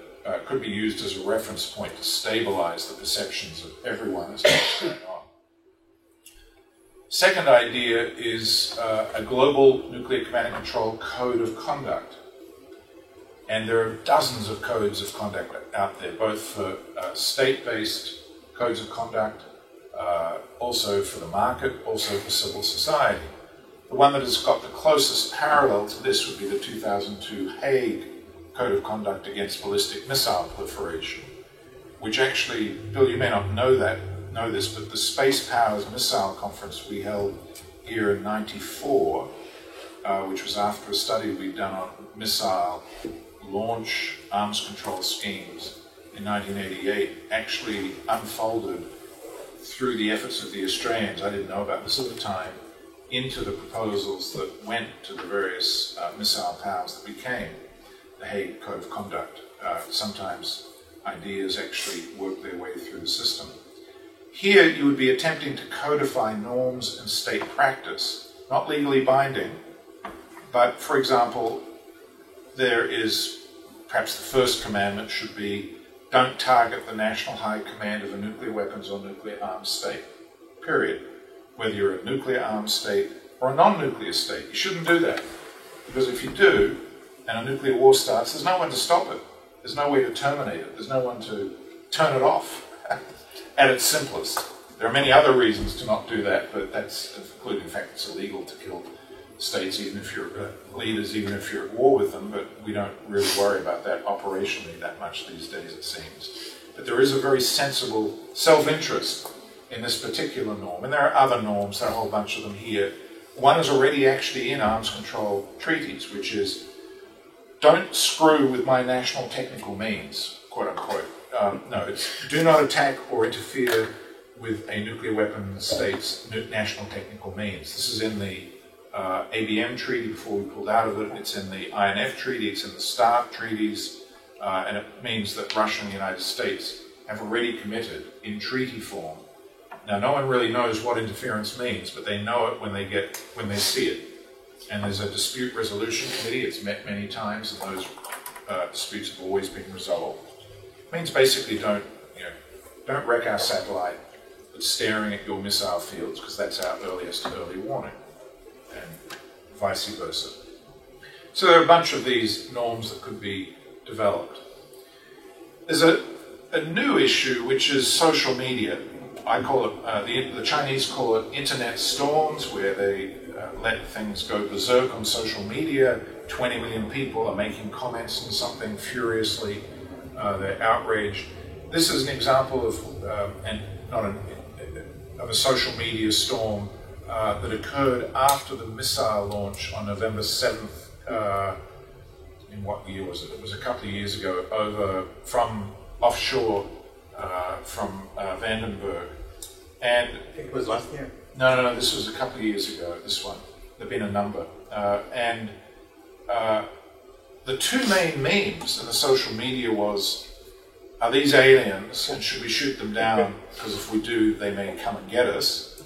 could be used as a reference point to stabilize the perceptions of everyone as to what's going on. Second idea is a global nuclear command and control code of conduct. And there are dozens of codes of conduct out there, both for state-based codes of conduct, also for the market, also for civil society. The one that has got the closest parallel to this would be the 2002 Hague Code of Conduct Against Ballistic Missile Proliferation, which actually, Bill, you may not know this, but the Space Powers Missile Conference we held here in '94, which was after a study we'd done on missile launch arms control schemes in 1988, actually unfolded through the efforts of the Australians, I didn't know about this at the time, into the proposals that went to the various missile powers that became the Hague Code of Conduct. Sometimes ideas actually work their way through the system. Here you would be attempting to codify norms and state practice, not legally binding, but for example, there is perhaps the first commandment should be don't target the national high command of a nuclear weapons or nuclear arms state, period. Whether you're a nuclear arms state or a non-nuclear state, you shouldn't do that. Because if you do, and a nuclear war starts, there's no one to stop it. There's no way to terminate it. There's no one to turn it off at its simplest. There are many other reasons to not do that, but that's, including the fact it's illegal to kill states, even if you're leaders, even if you're at war with them, but we don't really worry about that operationally that much these days, it seems. But there is a very sensible self-interest in this particular norm, and there are other norms, there are a whole bunch of them here. One is already actually in arms control treaties, which is don't screw with my national technical means, quote unquote. No, it's do not attack or interfere with a nuclear weapon state's national technical means. This is in the ABM treaty before we pulled out of it. It's in the INF treaty, it's in the START treaties, and it means that Russia and the United States have already committed in treaty form. Now, no one really knows what interference means, but they know it when they see it. And there's a dispute resolution committee. It's met many times, and those disputes have always been resolved. It means basically don't wreck our satellite with staring at your missile fields, because that's our earliest early warning, and vice versa. So there are a bunch of these norms that could be developed. There's a new issue, which is social media. I call it, the Chinese call it internet storms, where they let things go berserk on social media. 20 million people are making comments on something furiously. They're outraged. This is an example of, of a social media storm that occurred after the missile launch on November 7th. In what year was it? It was a couple of years ago, from offshore from Vandenberg. And I think it was last year. No, this was a couple of years ago, this one. There have been a number. The two main memes in the social media was are these aliens and should we shoot them down because if we do, they may come and get us?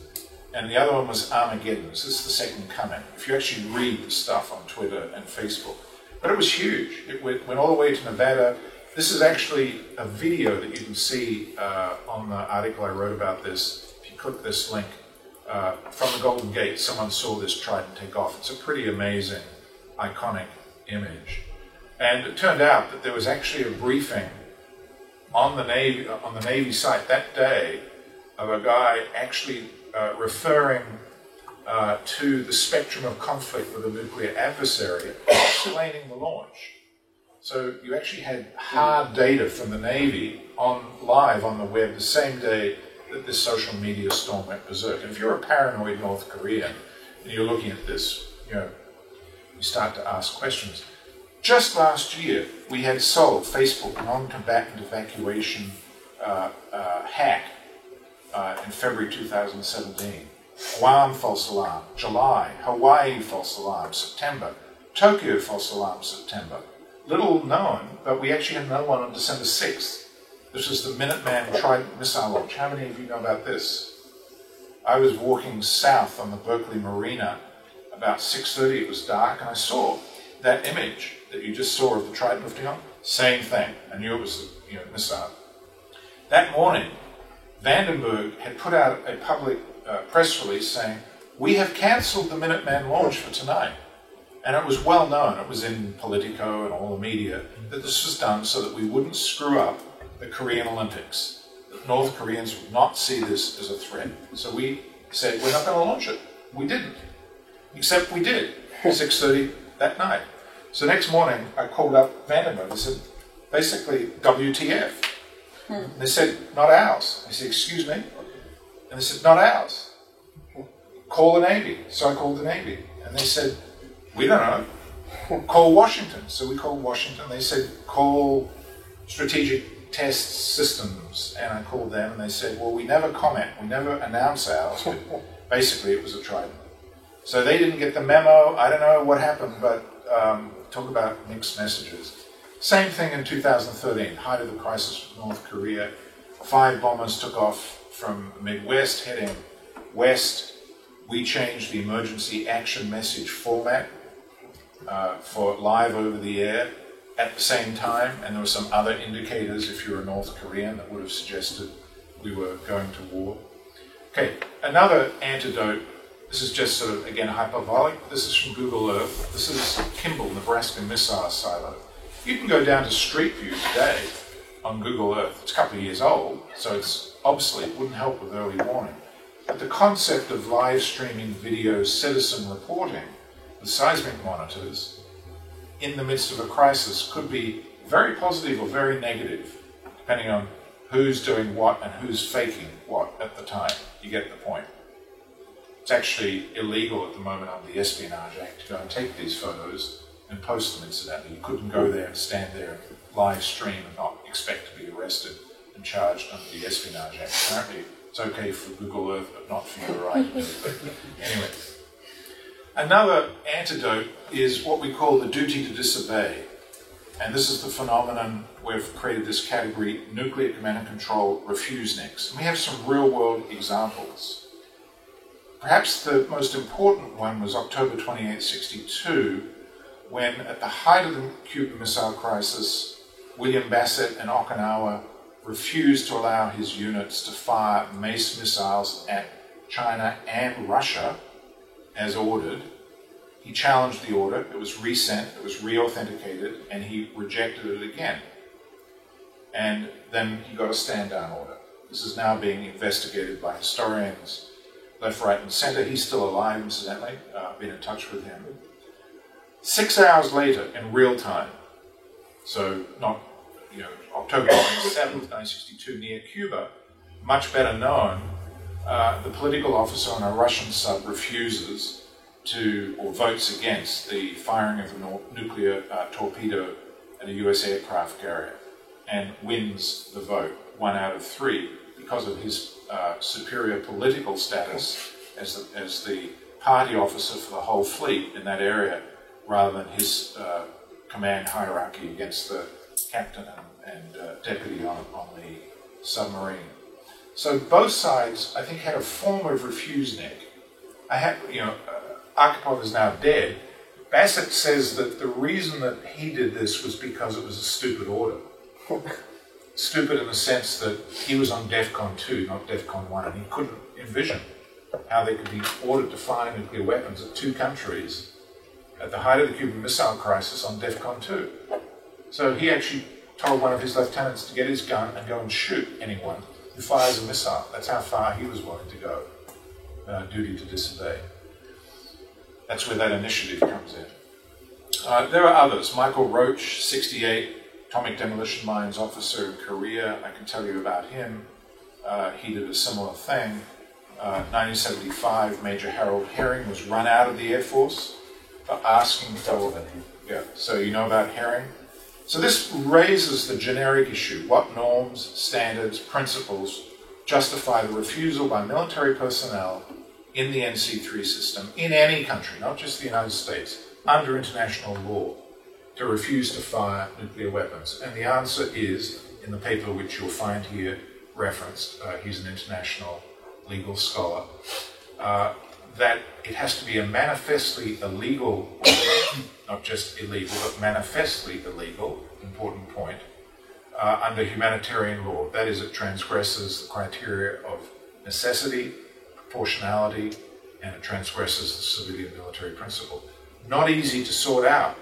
And the other one was Armageddon. So this is the second coming. If you actually read the stuff on Twitter and Facebook. But it was huge. It went all the way to Nevada. This is actually a video that you can see on the article I wrote about this. If you click this link, from the Golden Gate, someone saw this Trident take off. It's a pretty amazing, iconic image. And it turned out that there was actually a briefing on the Navy site that day of a guy actually referring to the spectrum of conflict with a nuclear adversary, explaining the launch. So you actually had hard data from the Navy live on the web the same day that this social media storm went berserk. And if you're a paranoid North Korean and you're looking at this, you start to ask questions. Just last year, we had Seoul, Facebook, non-combatant evacuation hack in February 2017. Guam false alarm, July. Hawaii false alarm, September. Tokyo false alarm, September. Little known, but we actually had another one on December 6th. This was the Minuteman Trident missile launch. How many of you know about this? I was walking south on the Berkeley Marina about 6:30. It was dark, and I saw that image that you just saw of the Trident lifting off. Same thing. I knew it was a missile. That morning, Vandenberg had put out a public press release saying, "We have cancelled the Minuteman launch for tonight." And it was well known, it was in Politico and all the media, that this was done so that we wouldn't screw up the Korean Olympics. That North Koreans would not see this as a threat. So we said, we're not going to launch it. We didn't. Except we did, 6:30 that night. So next morning, I called up Vandenberg. I said, basically, WTF. And they said, not ours. I said, excuse me? And they said, not ours. Call the Navy. So I called the Navy. And they said, we don't know. Call Washington. So we called Washington. They said, call Strategic Test Systems. And I called them and they said, well, we never comment. We never announce ours. But basically, it was a Trident. So they didn't get the memo. I don't know what happened, but talk about mixed messages. Same thing in 2013, height of the crisis with North Korea. 5 bombers took off from the Midwest, heading west. We changed the emergency action message format for live over the air at the same time, and there were some other indicators, if you're a North Korean, that would have suggested we were going to war. Okay, another antidote. This is just sort of, again, hyperbolic. This is from Google Earth. This is Kimball, Nebraska missile silo. You can go down to Street View today on Google Earth. It's a couple of years old, so it's obsolete. It wouldn't help with early warning. But the concept of live streaming video citizen reporting with seismic monitors in the midst of a crisis could be very positive or very negative, depending on who's doing what and who's faking what at the time. You get the point. It's actually illegal at the moment under the Espionage Act to go and take these photos and post them incidentally. You couldn't go there and stand there and live stream and not expect to be arrested and charged under the Espionage Act. Apparently it's okay for Google Earth, but not for your right. Anyway. Another antidote is what we call the duty to disobey. And this is the phenomenon we've created this category, nuclear command and control refuseniks. And we have some real-world examples. Perhaps the most important one was October 28, 1962, when at the height of the Cuban Missile Crisis, William Bassett in Okinawa refused to allow his units to fire MACE missiles at China and Russia, as ordered. He challenged the order, it was resent, it was re-authenticated, and he rejected it again. And then he got a stand-down order. This is now being investigated by historians, left, right, and center. He's still alive, incidentally. I've been in touch with him. 6 hours later, in real time, so not, October 27th, 1962, near Cuba, much better known, the political officer on a Russian sub refuses to, or votes against, the firing of a nuclear torpedo at a US aircraft carrier and wins the vote, 1 out of 3, because of his superior political status as the party officer for the whole fleet in that area, rather than his command hierarchy against the captain and deputy on the submarine. So both sides, I think, had a form of refuse neck. Arkhipov is now dead. Bassett says that the reason that he did this was because it was a stupid order. Stupid in the sense that he was on DEFCON 2, not DEFCON 1, and he couldn't envision how they could be ordered to fire nuclear weapons at two countries at the height of the Cuban Missile Crisis on DEFCON 2. So he actually told one of his lieutenants to get his gun and go and shoot anyone who fires a missile. That's how far he was willing to go. Duty to disobey. That's where that initiative comes in. There are others. Michael Roach, 68, atomic demolition mines officer in Korea. I can tell you about him. He did a similar thing. 1975, Major Harold Herring was run out of the Air Force for asking for... Yeah, so you know about Herring? So this raises the generic issue. What norms, standards, principles justify the refusal by military personnel in the NC3 system, in any country, not just the United States, under international law, to refuse to fire nuclear weapons? And the answer is, in the paper which you'll find here referenced, he's an international legal scholar, that it has to be a manifestly illegal order, not just illegal, but manifestly illegal, important point, under humanitarian law. That is, it transgresses the criteria of necessity, proportionality, and it transgresses the civilian military principle. Not easy to sort out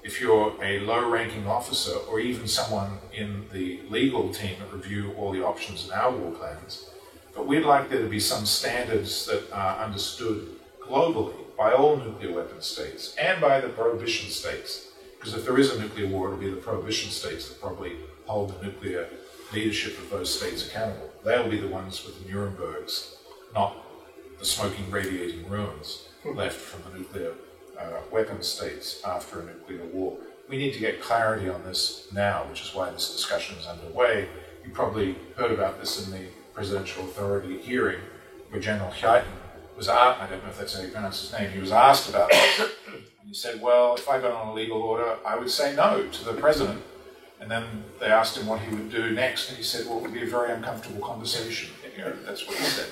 if you're a low-ranking officer or even someone in the legal team that review all the options in our war plans. But we'd like there to be some standards that are understood globally by all nuclear weapon states and by the prohibition states. Because if there is a nuclear war, it'll be the prohibition states that probably hold the nuclear leadership of those states accountable. They'll be the ones with the Nurembergs, not the smoking, radiating ruins left from the nuclear weapon states after a nuclear war. We need to get clarity on this now, which is why this discussion is underway. You probably heard about this in the Presidential Authority hearing, where General Hyten was asked, I don't know if that's how you pronounce his name, he was asked about it. And he said, well, if I got on a legal order, I would say no to the President. And then they asked him what he would do next, and he said, well, it would be a very uncomfortable conversation. That's what he said.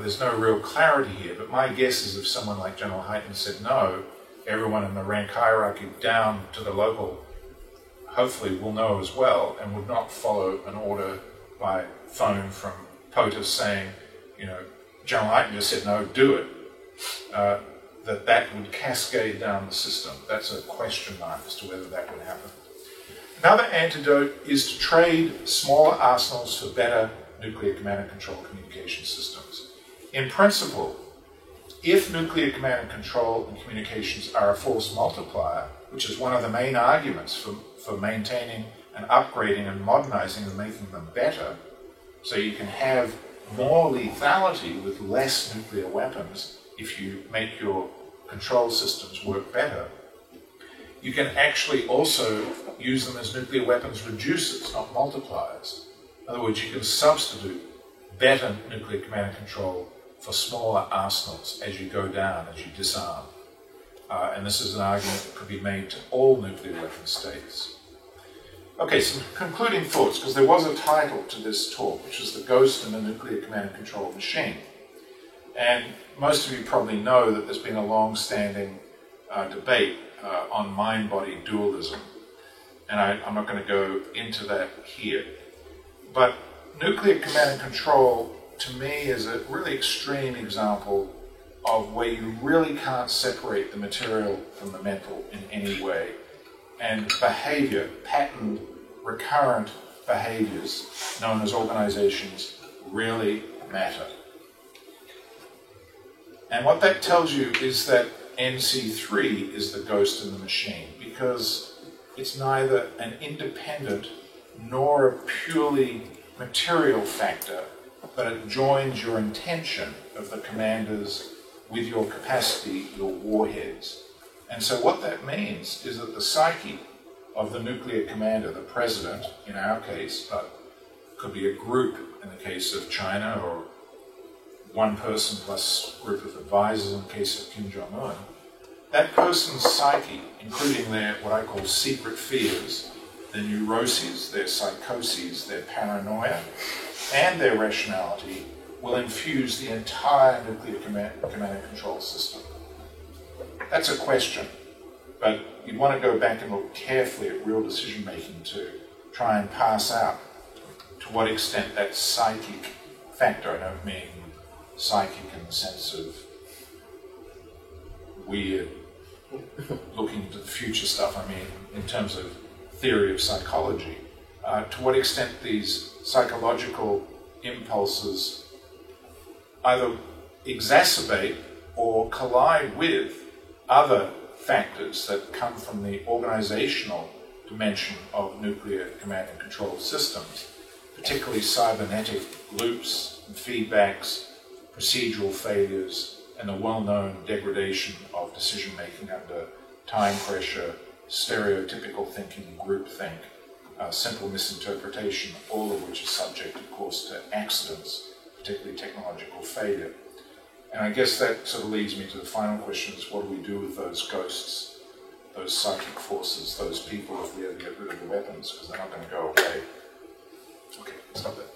There's no real clarity here, but my guess is if someone like General Hyten said no, everyone in the rank hierarchy down to the local hopefully will know as well and would not follow an order by phone from POTUS saying, General Hyten just said no, do it. That would cascade down the system. That's a question mark as to whether that would happen. Another antidote is to trade smaller arsenals for better nuclear command and control communication systems. In principle, if nuclear command and control and communications are a force multiplier, which is one of the main arguments for maintaining and upgrading and modernizing and making them better, so you can have more lethality with less nuclear weapons if you make your control systems work better, you can actually also use them as nuclear weapons reducers, not multipliers. In other words, you can substitute better nuclear command and control for smaller arsenals as you go down, as you disarm. And this is an argument that could be made to all nuclear weapon states. Okay, some concluding thoughts, because there was a title to this talk, which is The Ghost in the Nuclear Command and Control Machine. And most of you probably know that there's been a long-standing debate on mind-body dualism. And I'm not going to go into that here. But nuclear command and control, to me, is a really extreme example of where you really can't separate the material from the mental in any way. And behavior, patterned, recurrent behaviors known as organizations really matter. And what that tells you is that NC3 is the ghost in the machine, because it's neither an independent nor a purely material factor, but it joins your intention of the commanders with your capacity, your warheads. And so what that means is that the psyche of the nuclear commander, the president in our case, but could be a group in the case of China, or one person plus a group of advisors in the case of Kim Jong-un, that person's psyche, including their what I call secret fears, their neuroses, their psychoses, their paranoia, and their rationality will infuse the entire nuclear command and control system. That's a question, but you want to go back and look carefully at real decision making to try and pass out to what extent that psychic factor, I don't mean psychic in the sense of weird looking into the future stuff, I mean in terms of theory of psychology, to what extent these psychological impulses either exacerbate or collide with other factors that come from the organizational dimension of nuclear command and control systems, particularly cybernetic loops and feedbacks, procedural failures, and the well-known degradation of decision-making under time pressure, stereotypical thinking, groupthink, simple misinterpretation, all of which is subject, of course, to accidents, particularly technological failure. And I guess that sort of leads me to the final question, is what do we do with those ghosts, those psychic forces, those people, if we ever get rid of the weapons, because they're not going to go away. Okay, stop there.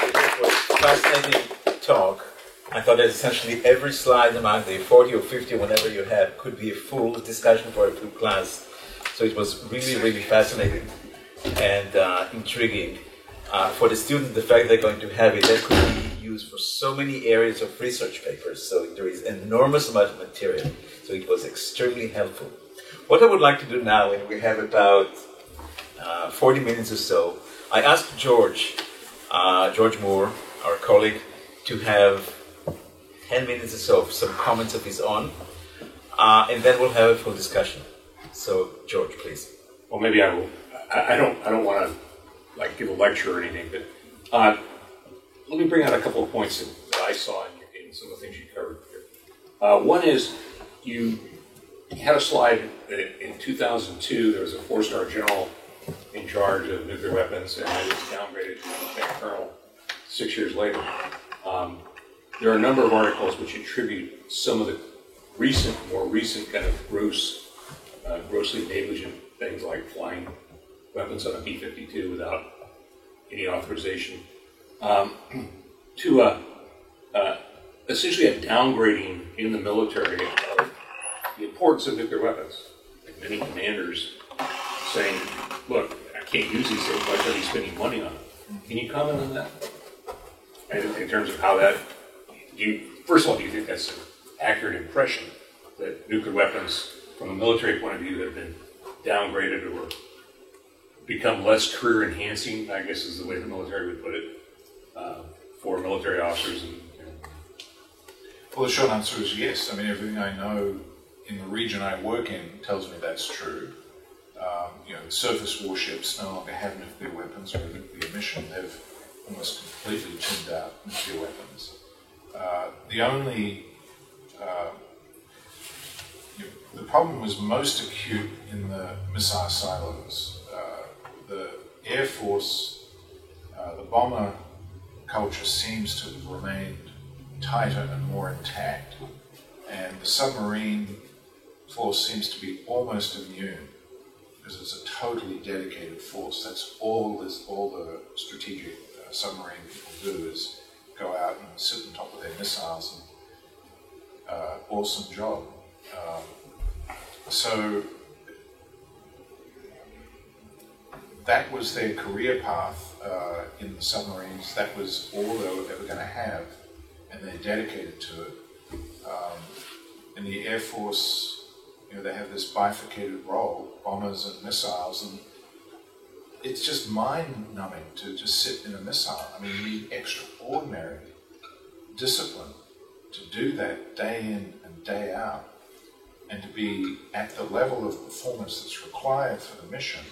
It was a fascinating talk. I thought that essentially every slide among the 40 or 50, whenever you have, could be a full discussion for a full class. So it was really, really fascinating and intriguing. For the students, the fact they're going to have it, that could be used for so many areas of research papers. So there is an enormous amount of material. So it was extremely helpful. What I would like to do now, and we have about 40 minutes or so, I asked George Moore, our colleague, to have 10 minutes or so of some comments of his own, and then we'll have a full discussion. So, George, please. Well, maybe I will. I don't want to like give a lecture or anything, but let me bring out a couple of points that I saw in some of the things you covered here. One is you had a slide that in 2002 there was a 4-star general in charge of nuclear weapons, and it was downgraded to lieutenant colonel 6 years later. There are a number of articles which attribute some of the more recent kind of grossly negligent things like flying weapons on a B-52 without any authorization, to essentially a downgrading in the military of the importance of nuclear weapons. Like many commanders saying, look, I can't use these things, why should I be spending money on them? Can you comment on that? And in terms of how that, first of all, do you think that's an accurate impression that nuclear weapons, from a military point of view, have been downgraded or become less career enhancing, I guess is the way the military would put it, for military officers? Well, the short answer is yes. I mean, everything I know in the region I work in tells me that's true. Surface warships no longer have nuclear weapons or a nuclear mission. They've almost completely tuned out nuclear weapons. The problem was most acute in the missile silos. The Air Force, the bomber culture seems to have remained tighter and more intact, and the submarine force seems to be almost immune because it's a totally dedicated force. That's all the strategic submarine people do is go out and sit on top of their missiles and awesome job. So that was their career path in the submarines. That was all they were ever going to have, and they're dedicated to it. In the Air Force, they have this bifurcated role, bombers and missiles, and it's just mind-numbing to just sit in a missile. I mean, you need extraordinary discipline to do that day in and day out, and to be at the level of performance that's required for the mission.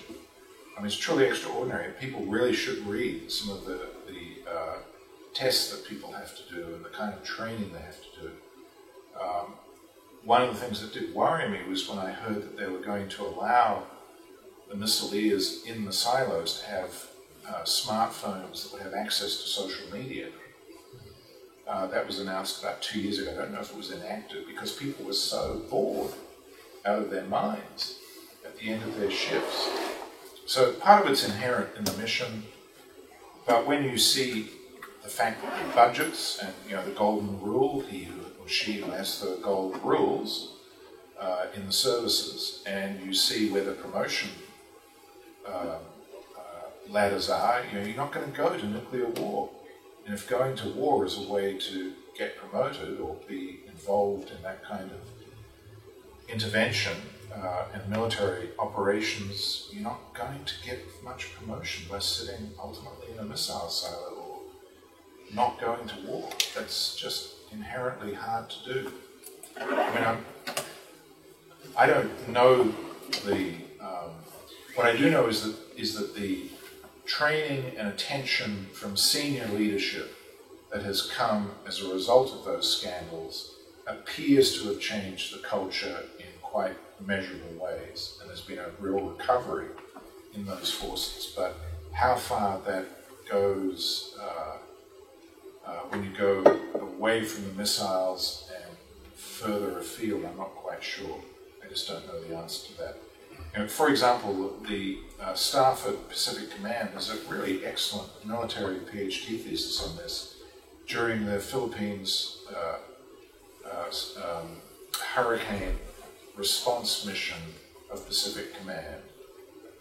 I mean, it's truly extraordinary. People really should read some of the tests that people have to do and the kind of training they have to do. One of the things that did worry me was when I heard that they were going to allow the missileers in the silos to have smartphones that would have access to social media. That was announced about 2 years ago. I don't know if it was enacted because people were so bored out of their minds at the end of their shifts. So part of it's inherent in the mission, but when you see the fact that the budgets and the golden rule, he or she who has the gold rules in the services, and you see where the promotion ladders are, you're not going to go to nuclear war. And if going to war is a way to get promoted or be involved in that kind of intervention and military operations, you're not going to get much promotion by sitting ultimately in a missile silo or not going to war. That's just inherently hard to do. I mean, I don't know what I do know is that the training and attention from senior leadership that has come as a result of those scandals appears to have changed the culture in quite measurable ways, and there's been a real recovery in those forces. But how far that goes when you go away from the missiles and further afield, I'm not quite sure. I just don't know the answer to that. For example, the staff at Pacific Command has a really excellent military PhD thesis on this. During the Philippines hurricane response mission of Pacific Command,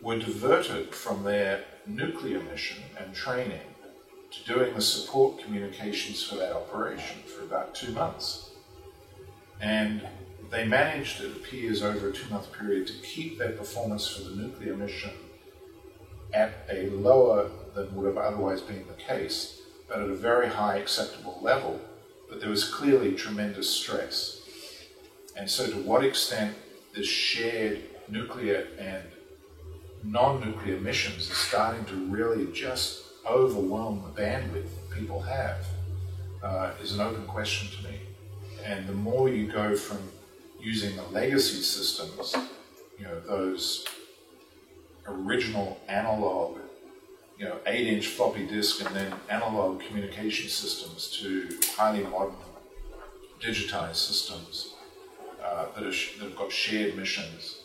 were diverted from their nuclear mission and training to doing the support communications for that operation for about 2 months. And they managed, it appears, over a 2-month period to keep their performance for the nuclear mission at a lower than would have otherwise been the case, but at a very high acceptable level. But there was clearly tremendous stress. And so to what extent this shared nuclear and non-nuclear missions is starting to really just overwhelm the bandwidth people have is an open question to me. And the more you go from using the legacy systems, those original analog, 8-inch floppy disk and then analog communication systems, to highly modern digitized systems that have got shared missions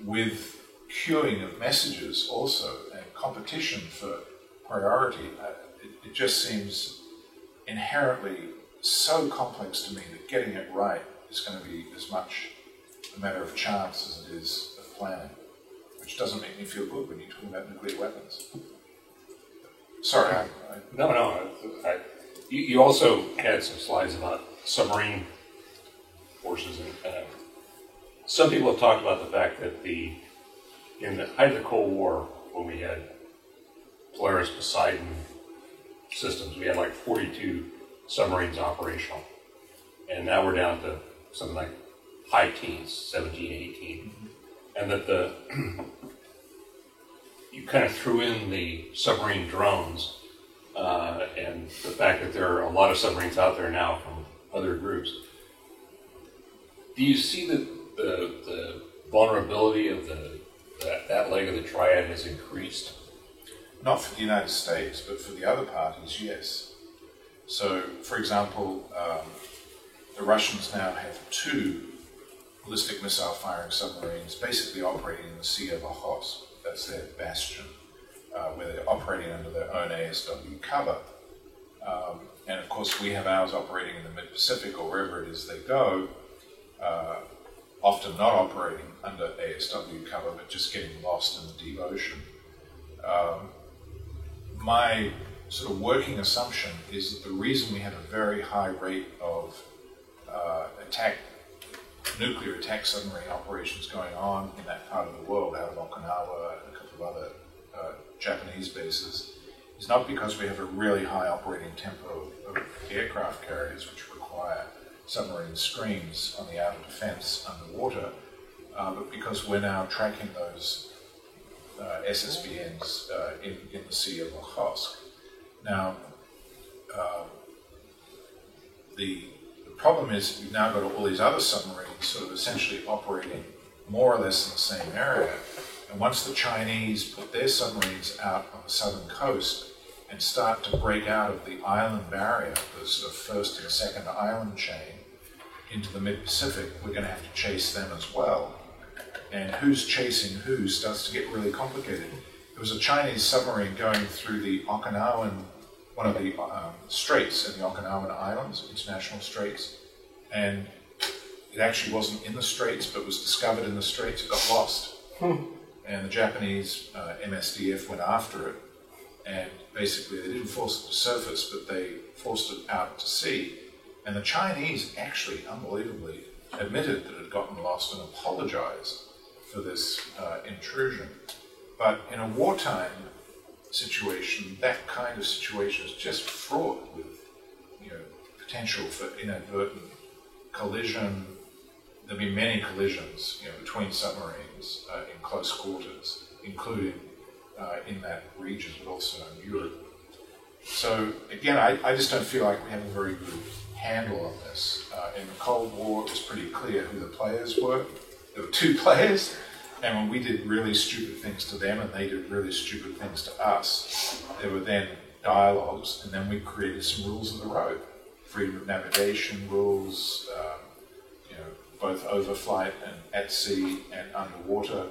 with queuing of messages also and competition for priority. It just seems inherently so complex to me that getting it right is going to be as much a matter of chance as it is of planning, which doesn't make me feel good when you're talking about nuclear weapons. Sorry, No. You also had some slides about submarine forces, and some people have talked about the fact that in the height of the Cold War, when we had Polaris Poseidon systems, we had like 42 submarines operational, and now we're down to something like high teens, 17, 18, and that you kind of threw in the submarine drones and the fact that there are a lot of submarines out there now from other groups. Do you see that the vulnerability of that leg of the triad has increased? Not for the United States, but for the other parties, yes. So, for example, the Russians now have 2 ballistic missile firing submarines basically operating in the Sea of Okhotsk. That's their bastion, where they're operating under their own ASW cover. And of course, we have ours operating in the mid-Pacific or wherever it is they go, often not operating under ASW cover, but just getting lost in the deep ocean. My sort of working assumption is that the reason we have a very high rate of nuclear attack submarine operations going on in that part of the world, out of Okinawa and a couple of other Japanese bases, is not because we have a really high operating tempo of aircraft carriers, which require submarine screens on the outer defense underwater, but because we're now tracking those SSBNs in the Sea of Okhotsk. Now, the problem is we've now got all these other submarines sort of essentially operating more or less in the same area. And once the Chinese put their submarines out on the southern coast and start to break out of the island barrier, the sort of first and second island chain, into the mid-Pacific, we're going to have to chase them as well. and who's chasing who starts to get really complicated. There was a Chinese submarine going through the Okinawan, one of the straits in the Okinawan Islands, international straits, and it actually wasn't in the straits, but was discovered in the straits. It got lost. And the Japanese MSDF went after it, and basically they didn't force it to surface, but they forced it out to sea. And the Chinese actually, unbelievably, admitted that it had gotten lost and apologized for this intrusion. But in a wartime situation, that kind of situation is just fraught with, potential for inadvertent collision. There'll be many collisions, between submarines in close quarters, including in that region, but also in Europe. So again, I just don't feel like we have a very good handle on this. In the Cold War, it was pretty clear who the players were. There were two players, and when we did really stupid things to them and they did really stupid things to us, there were then dialogues, and then we created some rules of the road. Freedom of navigation rules, both overflight and at sea and underwater,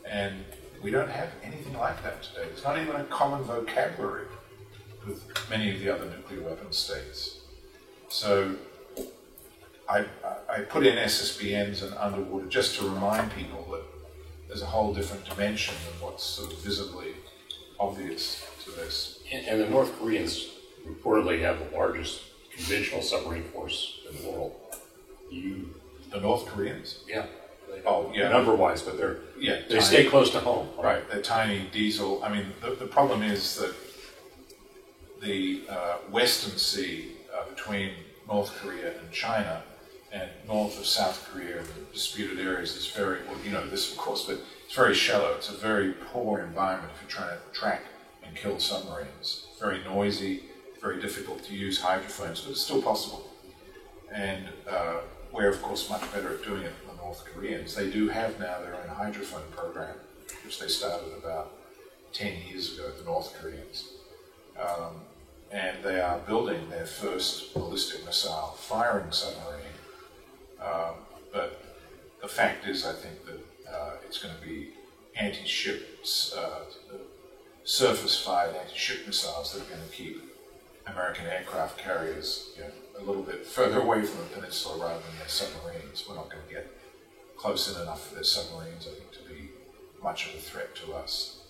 and we don't have anything like that today. It's not even a common vocabulary with many of the other nuclear weapon states. So I put in SSBNs and underwater just to remind people that there's a whole different dimension than what's sort of visibly obvious to this. And the North Koreans reportedly have the largest conventional submarine force in the world. The North Koreans? Yeah. Oh, yeah. Number-wise, but they stay close to home. Right, they're tiny diesel. I mean, the problem is that the Western Sea between North Korea and China and north of South Korea, the disputed areas, is very, this of course, but it's very shallow. It's a very poor environment if you're trying to track and kill submarines. Very noisy, very difficult to use hydrophones, but it's still possible. And we're, of course, much better at doing it than the North Koreans. They do have now their own hydrophone program, which they started about 10 years ago, the North Koreans. And they are building their first ballistic missile firing submarine. But the fact is, I think that it's going to be anti-ship, surface-fired anti-ship missiles that are going to keep American aircraft carriers a little bit further away from the peninsula rather than their submarines. We're not going to get close in enough for their submarines, I think, to be much of a threat to us.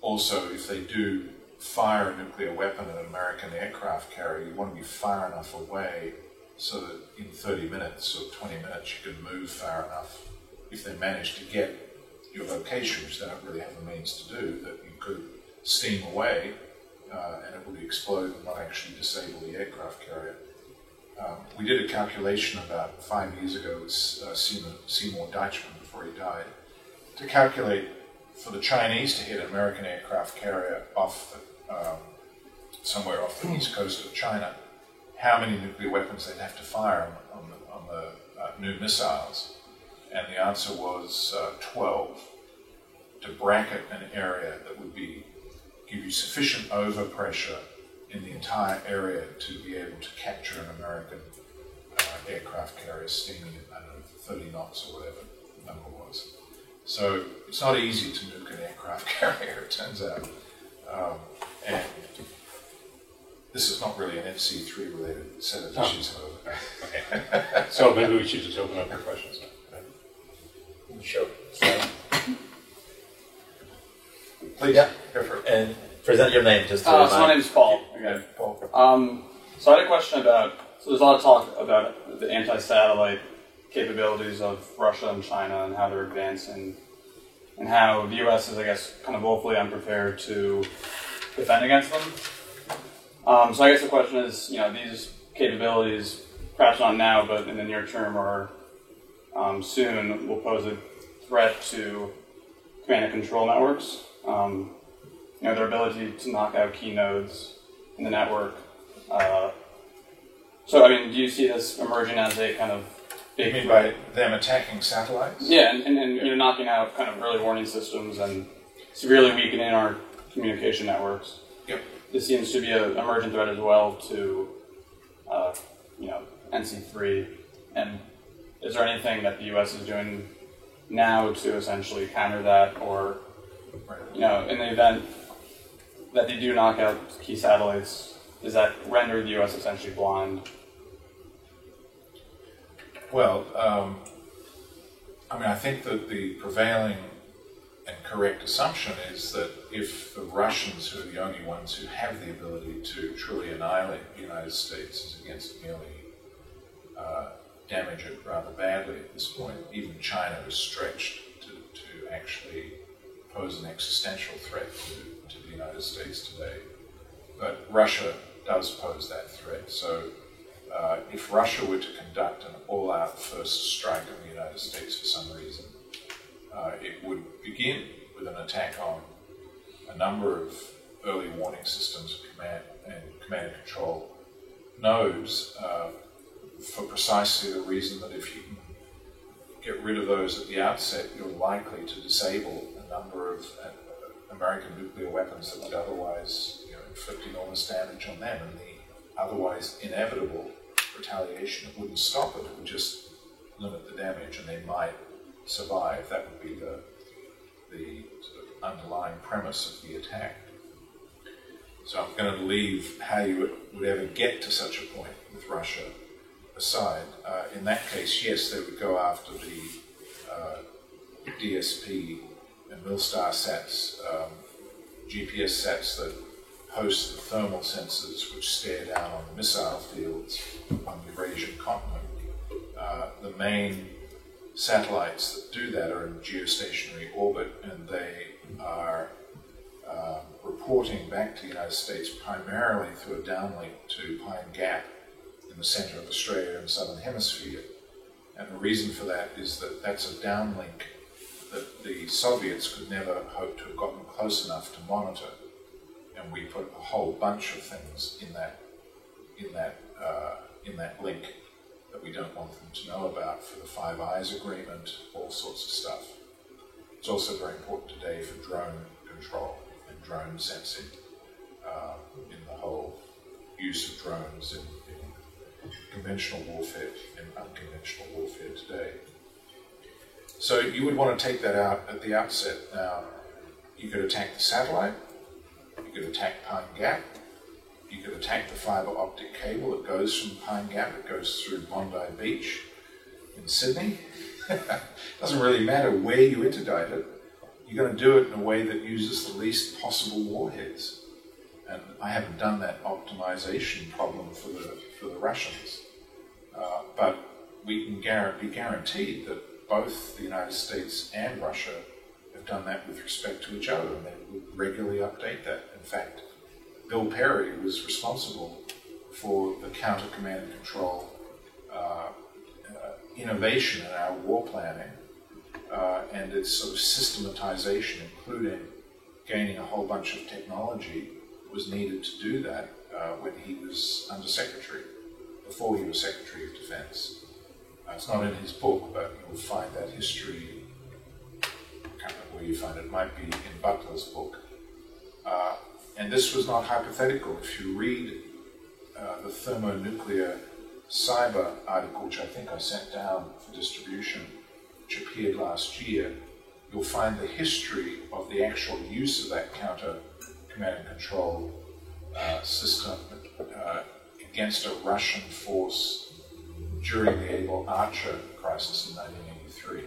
Also, if they do fire a nuclear weapon at an American aircraft carrier, you want to be far enough away so that in 30 minutes or 20 minutes you can move far enough. If they manage to get your location, which they don't really have the means to do, that you could steam away and it would explode and not actually disable the aircraft carrier. We did a calculation about 5 years ago with Seymour Deichmann before he died, to calculate for the Chinese to hit an American aircraft carrier off somewhere off the east coast of China, how many nuclear weapons they'd have to fire on the new missiles. And the answer was 12, to bracket an area that would give you sufficient overpressure in the entire area to be able to capture an American aircraft carrier steaming at, 30 knots or whatever the number was. So it's not easy to nuke an aircraft carrier, it turns out. And this is not really an FC3 related set of issues, however. Okay. So maybe we should just open up for questions. Sure. Please, Yeah. go for it. And present your name just to So remind. my name's Paul. Again. Paul. So I had a question about. So there's a lot of talk about the anti-satellite capabilities of Russia and China and how they're advancing, and how the U.S. is, I guess, kind of woefully unprepared to defend against them. So I guess the question is, these capabilities, perhaps not now, but in the near term or soon, will pose a threat to command and control networks. Their ability to knock out key nodes in the network. So, do you see this emerging as a kind of big... You mean by them attacking satellites? Yeah, and knocking out kind of early warning systems and severely weakening our communication networks. Yep. This seems to be an emergent threat as well to, NC3. And is there anything that the U.S. is doing now to essentially counter that, or Right. in the event that they do knock out key satellites, does that render the U.S. essentially blind? Well, I think that the prevailing and correct assumption is that if the Russians, who are the only ones who have the ability to truly annihilate the United States, is against merely damage it rather badly at this point, even China is stretched to actually pose an existential threat to the United States today. But Russia does pose that threat. So if Russia were to conduct an all-out first strike on the United States for some reason, it would begin with an attack on a number of early warning systems, command and control nodes, for precisely the reason that if you can get rid of those at the outset, you're likely to disable a number of American nuclear weapons that would otherwise inflict enormous damage on them, and the otherwise inevitable retaliation wouldn't stop it. It would just limit the damage, and they might survive. That would be the sort of underlying premise of the attack. So I'm going to leave how you would ever get to such a point with Russia aside. In that case, yes, they would go after the DSP and Milstar sats, GPS sats that host the thermal sensors which stare down on the missile fields on the Eurasian continent. The main satellites that do that are in geostationary orbit, and they are reporting back to the United States primarily through a downlink to Pine Gap in the center of Australia and Southern Hemisphere. And the reason for that is that that's a downlink that the Soviets could never hope to have gotten close enough to monitor. And we put a whole bunch of things in that link that we don't want them to know about, for the Five Eyes agreement, all sorts of stuff. It's also very important today for drone control and drone sensing, in the whole use of drones in conventional warfare and unconventional warfare today. So you would want to take that out at the outset. Now, you could attack the satellite, you could attack Pine Gap, you could attack the fiber optic cable that goes from Pine Gap, it goes through Bondi Beach in Sydney. Doesn't really matter where you interdict it, you're going to do it in a way that uses the least possible warheads. And I haven't done that optimization problem for the Russians. But we can be guaranteed that both the United States and Russia have done that with respect to each other, and they would regularly update that. In fact, Bill Perry was responsible for the counter command and control innovation in our war planning and its sort of systematization, including gaining a whole bunch of technology that was needed to do that when he was Undersecretary, before he was Secretary of Defense. It's not in his book, but you'll find that history, I can't remember where you find it, might be in Butler's book. And this was not hypothetical. If you read the thermonuclear cyber article, which I think I sent down for distribution, which appeared last year, you'll find the history of the actual use of that counter command and control system against a Russian force during the Able Archer crisis in 1983.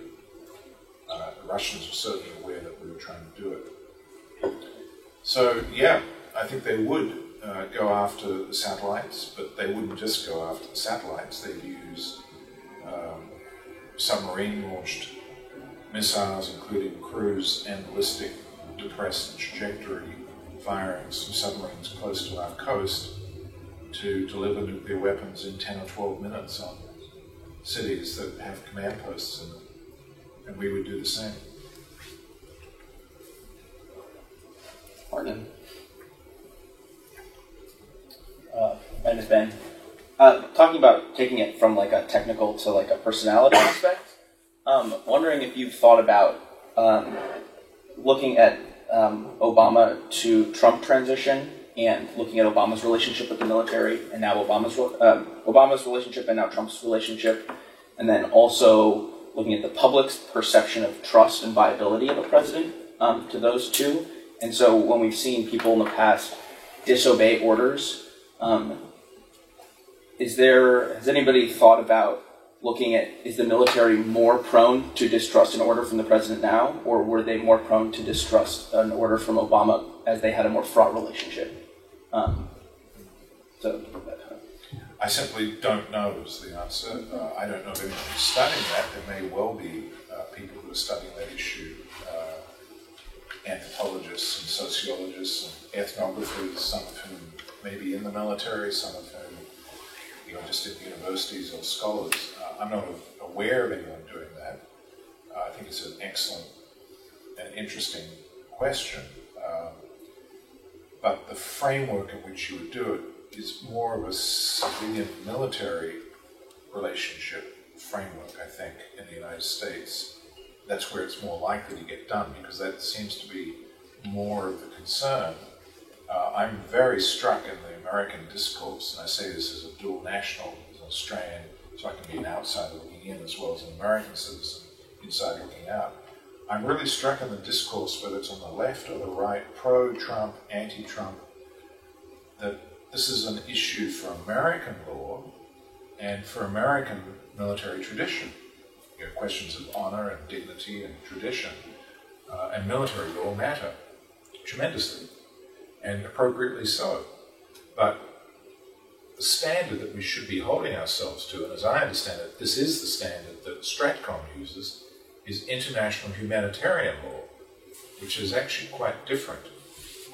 The Russians were certainly aware that we were trying to do it. So, yeah, I think they would go after the satellites, but they wouldn't just go after the satellites. They'd use submarine-launched missiles, including cruise and ballistic depressed trajectory firings from submarines close to our coast to deliver nuclear weapons in 10 or 12 minutes on cities that have command posts in them. And we would do the same. Martin? My name is Ben. Talking about taking it from like a technical to like a personality aspect, wondering if you've thought about looking at Obama to Trump transition and looking at Obama's relationship with the military and now Obama's relationship and now Trump's relationship, and then also looking at the public's perception of trust and viability of a president to those two. And so when we've seen people in the past disobey orders, has anybody thought about looking at, is the military more prone to distrust an order from the president now, or were they more prone to distrust an order from Obama as they had a more fraught relationship? I simply don't know is the answer. I don't know of anyone who's studying that. There may well be people who are studying that issue, anthropologists and sociologists and ethnographers, some of whom may be in the military, some of whom just in universities or scholars. I'm not aware of anyone doing that. I think it's an excellent and interesting question. But the framework in which you would do it is more of a civilian-military relationship framework, I think, in the United States. That's where it's more likely to get done, because that seems to be more of the concern. I'm very struck in the American discourse, and I say this as a dual national, as an Australian, so I can be an outsider looking in as well as an American citizen inside looking out. I'm really struck in the discourse, whether it's on the left or the right, pro-Trump, anti-Trump, that this is an issue for American law and for American military tradition. Questions of honor and dignity and tradition and military law matter tremendously, and appropriately so. But the standard that we should be holding ourselves to, and as I understand it, this is the standard that Stratcom uses, is international humanitarian law, which is actually quite different.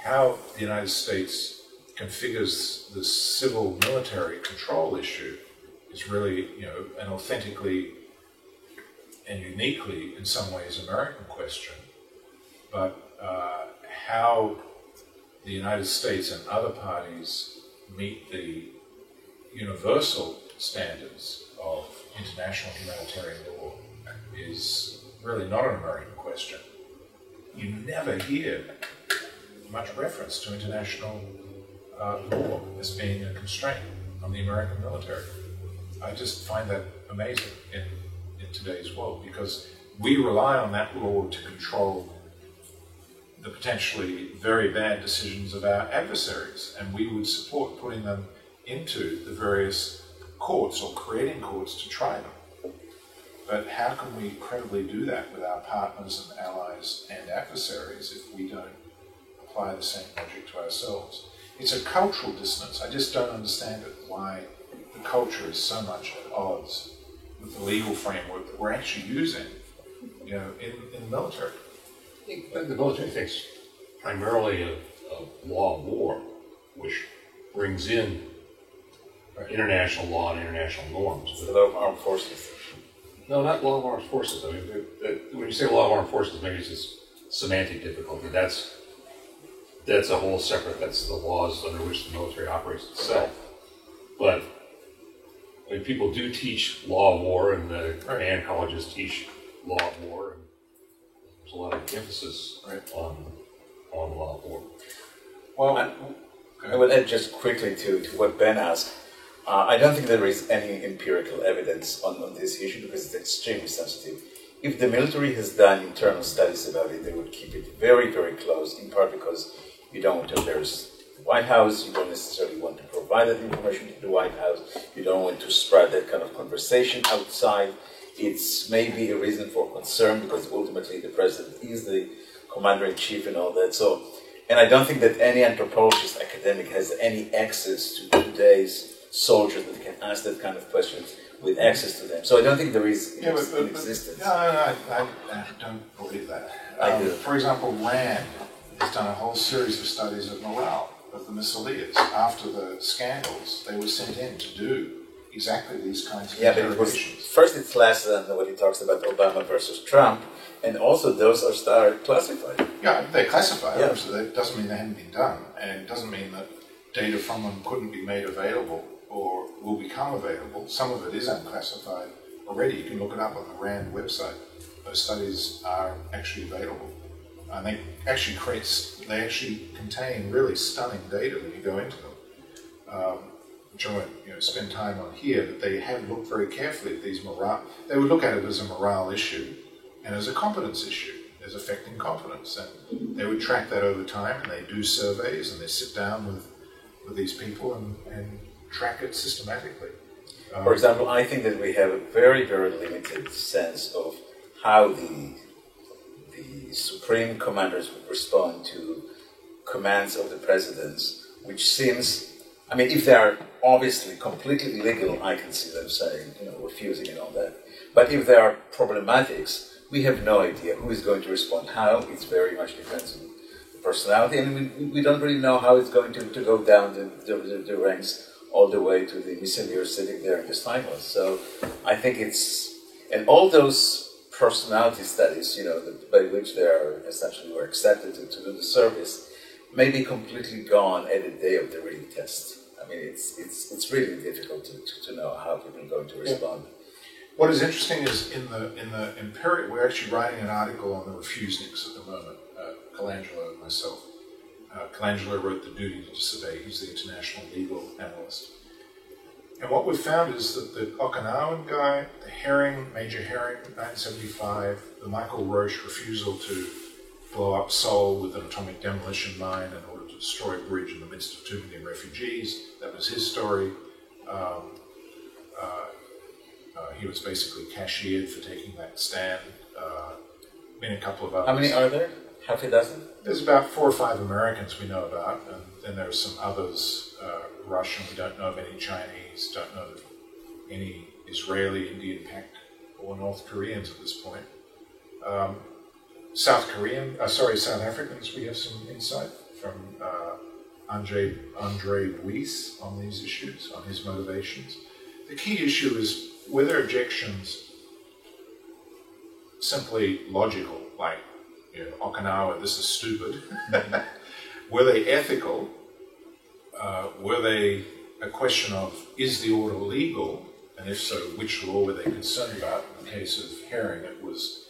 How the United States configures the civil-military control issue is really, an authentically and uniquely, in some ways, American question. But how the United States and other parties meet the universal standards of international humanitarian law is really not an American question. You never hear much reference to international law as being a constraint on the American military. I just find that amazing in today's world, because we rely on that law to control the potentially very bad decisions of our adversaries, and we would support putting them into the various courts or creating courts to try them. But how can we credibly do that with our partners and allies and adversaries if we don't apply the same logic to ourselves? It's a cultural dissonance. I just don't understand it, why the culture is so much at odds with the legal framework that we're actually using, in the military. I think the military thinks primarily of law of war, which brings in international law and international norms. The law of armed forces. No, not law of armed forces. I mean, when you say law of armed forces, maybe it's just semantic difficulty. That's a whole separate. That's the laws under which the military operates itself. But I mean, people do teach law of war, and the command colleges teach law of war, and there's a lot of emphasis on law of war. Well, I will add just quickly to what Ben asked. I don't think there is any empirical evidence on this issue, because it's extremely sensitive. If the military has done internal studies about it, they would keep it very, very close, in part because you don't want to embarrass the White House, you don't necessarily want to provide that information to the White House, you don't want to spread that kind of conversation outside. It's maybe a reason for concern, because ultimately the president is the commander-in-chief and all that. So, and I don't think that any anthropologist, academic, has any access to today's soldiers that can ask that kind of questions with access to them. So I don't think there is in existence. No, I don't believe that. I do. For example, RAND has done a whole series of studies of morale of the missileers. After the scandals, they were sent in to do exactly these kinds of interrogations. First it's less than what he talks about Obama versus Trump, and also those are classified. Yeah, they're classified. Yeah. So that doesn't mean they haven't been done, and it doesn't mean that data from them couldn't be made available or will become available. Some of it is unclassified already. You can look it up on the RAND website. Those studies are actually available. And they actually contain really stunning data when you go into them, which I won't spend time on here, that they have looked very carefully at these morale. They would look at it as a morale issue and as a competence issue, as affecting competence. And they would track that over time, and they do surveys, and they sit down with these people and track it systematically. For example, I think that we have a very, very limited sense of how the supreme commanders would respond to commands of the presidents, which seems, I mean, if they are obviously completely illegal, I can see them saying, refusing and all that. But if they are problematics, we have no idea who is going to respond how. It very much depends on the personality, and we don't really know how it's going to go down the ranks all the way to the missileer sitting there in the Steinhaus. So I think and all those personality studies, by which they are essentially were accepted to do the service, may be completely gone at the day of the real test. I mean, it's really difficult to know how people are going to respond. What is interesting is in the Imperial, we're actually writing an article on the refuseniks at the moment, Colangelo and myself. Colangelo wrote The Duty to Disobey. He's the international legal analyst. And what we've found is that the Okinawan guy, the Herring, Major Herring, 1975, the Michael Roche refusal to blow up Seoul with an atomic demolition mine in order to destroy a bridge in the midst of 2 million refugees, that was his story. He was basically cashiered for taking that stand. A couple of others. How many are there? Half a dozen? There's about 4 or 5 Americans we know about, and then there's some others, Russian, we don't know of any Chinese, don't know of any Israeli, Indian, Pak, or North Koreans at this point. South Africans, we have some insight from Andre Buis on these issues, on his motivations. The key issue is, were their objections simply logical, like, Okinawa, this is stupid? Were they ethical? Were they a question of, is the order legal? And if so, which law were they concerned about? In the case of Herring, it was,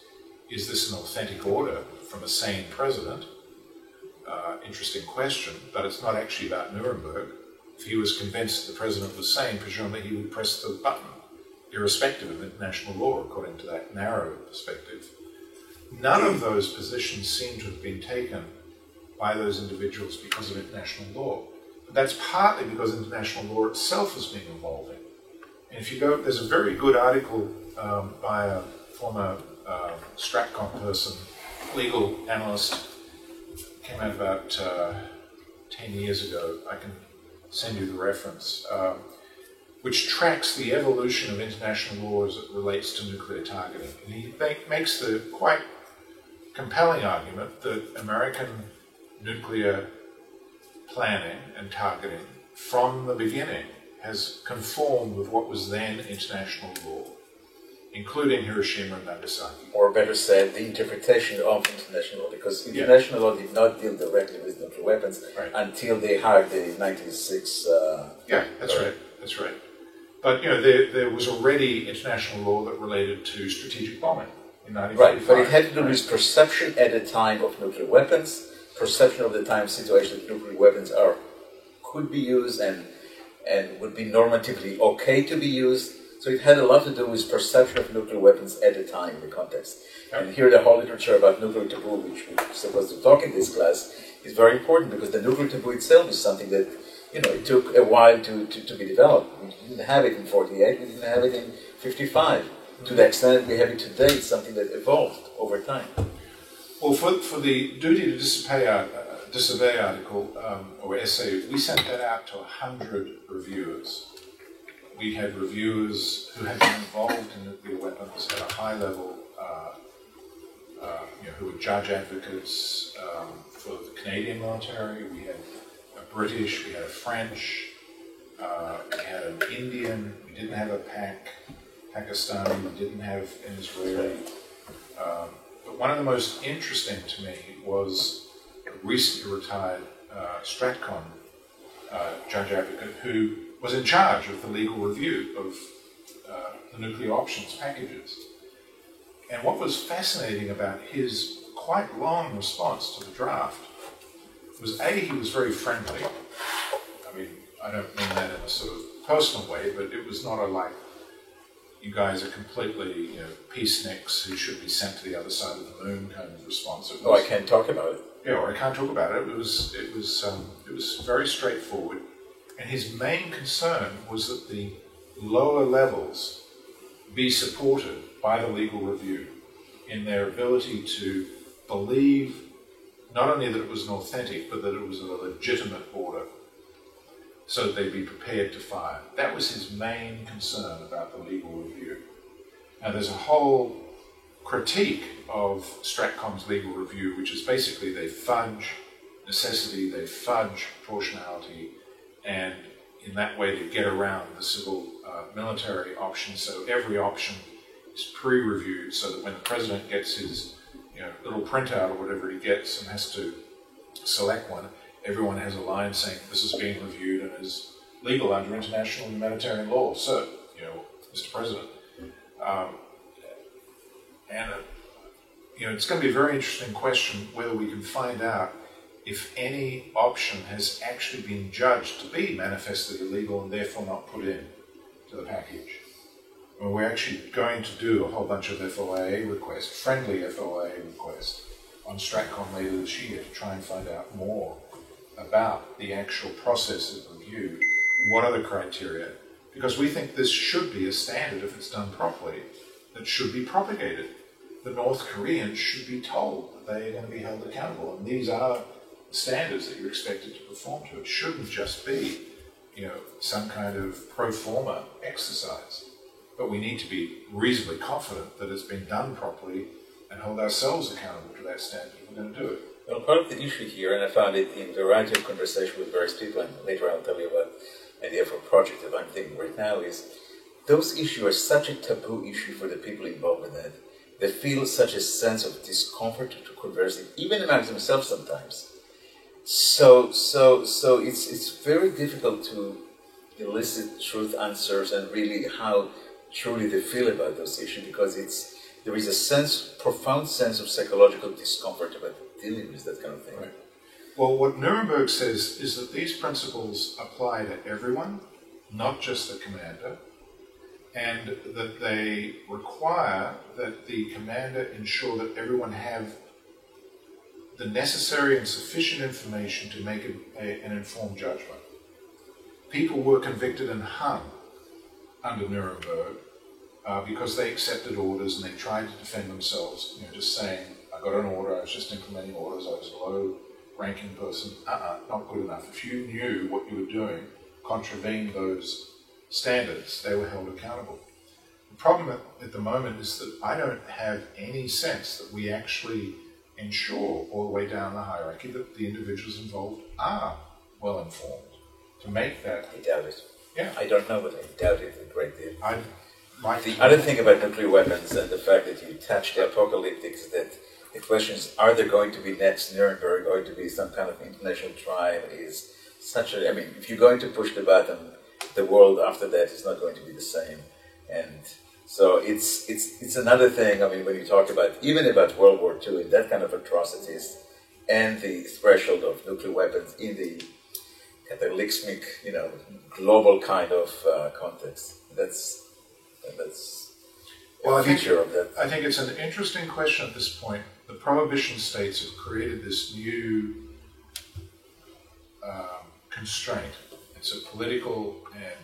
is this an authentic order from a sane president? Interesting question, but it's not actually about Nuremberg. If he was convinced the president was sane, presumably he would press the button, irrespective of international law, according to that narrow perspective. None of those positions seem to have been taken by those individuals because of international law. But that's partly because international law itself has been evolving. And if you go, there's a very good article by a former Stratcom person, legal analyst, came out about 10 years ago. I can send you the reference, which tracks the evolution of international law as it relates to nuclear targeting. And he makes the quite compelling argument that American nuclear planning and targeting from the beginning has conformed with what was then international law, including Hiroshima and Nagasaki. Or better said, the interpretation of international law, because international law did not deal directly with nuclear weapons until they hired the 1996... That's right. But, there was already international law that related to strategic bombing in 1945. Right, but it had to do with perception at the time of nuclear weapons, perception of the time situation that nuclear weapons could be used and would be normatively okay to be used. So it had a lot to do with perception of nuclear weapons at the time in the context. And here the whole literature about nuclear taboo, which we're supposed to talk in this class, is very important because the nuclear taboo itself is something that, it took a while to be developed. We didn't have it in 48, we didn't have it in 55. To the extent that we have it today, it's something that evolved over time. Well, for the Duty to Disobey article, or essay, we sent that out to 100 reviewers. We had reviewers who had been involved in nuclear weapons at a high level, who were judge advocates for the Canadian military. We had a British, we had a French, we had an Indian, we didn't have a Pakistani, we didn't have an Israeli. But one of the most interesting to me was a recently retired Stratcom judge advocate who was in charge of the legal review of the nuclear options packages. And what was fascinating about his quite long response to the draft was, A, he was very friendly. I mean, I don't mean that in a sort of personal way, but it was not a like, you guys are completely, peaceniks who should be sent to the other side of the moon kind of response. It Oh, I was, can't talk about it. yeah, or I can't talk about it. It was very straightforward, and his main concern was that the lower levels be supported by the legal review in their ability to believe not only that it was an authentic, but that it was a legitimate order, so that they'd be prepared to fire. That was his main concern about the legal review. Now, there's a whole critique of Stratcom's legal review, which is basically they fudge necessity, they fudge proportionality, and in that way they get around the civil military option. So every option is pre-reviewed, so that when the president gets his little printout or whatever he gets and has to select one, everyone has a line saying this is being reviewed and is legal under international humanitarian law. So, Mr. President. It's going to be a very interesting question whether we can find out if any option has actually been judged to be manifestly illegal and therefore not put in to the package. Well, we're actually going to do a whole bunch of FOIA requests, friendly FOIA requests, on Stratcom later this year to try and find out more about the actual process of review. What are the criteria? Because we think this should be a standard, if it's done properly, that should be propagated. The North Koreans should be told that they are going to be held accountable, and these are standards that you're expected to perform to. It shouldn't just be, some kind of pro forma exercise. But we need to be reasonably confident that it's been done properly and hold ourselves accountable to that standard if we're going to do it. Well, part of the issue here, and I found it in a variety of conversation with various people, and later I'll tell you about the idea for a project that I'm thinking right now, is those issues are such a taboo issue for the people involved in it. They feel such a sense of discomfort to converse it, even among themselves sometimes. So it's very difficult to elicit truth answers and really how truly they feel about those issues, because there is a profound sense of psychological discomfort about dealing with that kind of thing. Right. Well, what Nuremberg says is that these principles apply to everyone, not just the commander, and that they require that the commander ensure that everyone have the necessary and sufficient information to make an informed judgment. People were convicted and hung under Nuremberg because they accepted orders and they tried to defend themselves, just saying, I got an order, I was just implementing orders, I was a low-ranking person. Not good enough. If you knew what you were doing contravened those standards, they were held accountable. The problem at the moment is that I don't have any sense that we actually ensure all the way down the hierarchy that the individuals involved are well informed to make that. I doubt it. Yeah. I don't know, but I doubt it a great deal. The other thing about nuclear weapons and the fact that you touch the apocalyptic is that the question is, are there going to be next Nuremberg, going to be some kind of international trial, is such a, if you're going to push the button, the world after that is not going to be the same. And so it's another thing, when you talk even about World War II and that kind of atrocities and the threshold of nuclear weapons in the cataclysmic, global kind of context. That's a feature of that. I think it's an interesting question at this point. The prohibition states have created this new constraint. It's a political and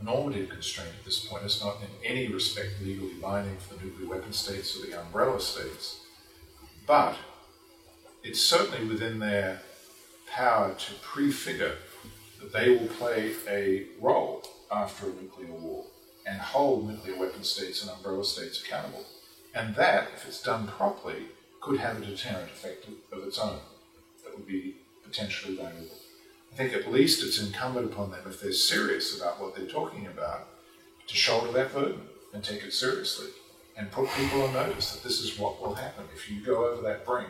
normative constraint at this point. It's not in any respect legally binding for the nuclear weapon states or the umbrella states. But it's certainly within their power to prefigure that they will play a role after a nuclear war and hold nuclear weapon states and umbrella states accountable. And that, if it's done properly, could have a deterrent effect of its own that would be potentially valuable. I think at least it's incumbent upon them, if they're serious about what they're talking about, to shoulder that burden and take it seriously and put people on notice that this is what will happen. If you go over that brink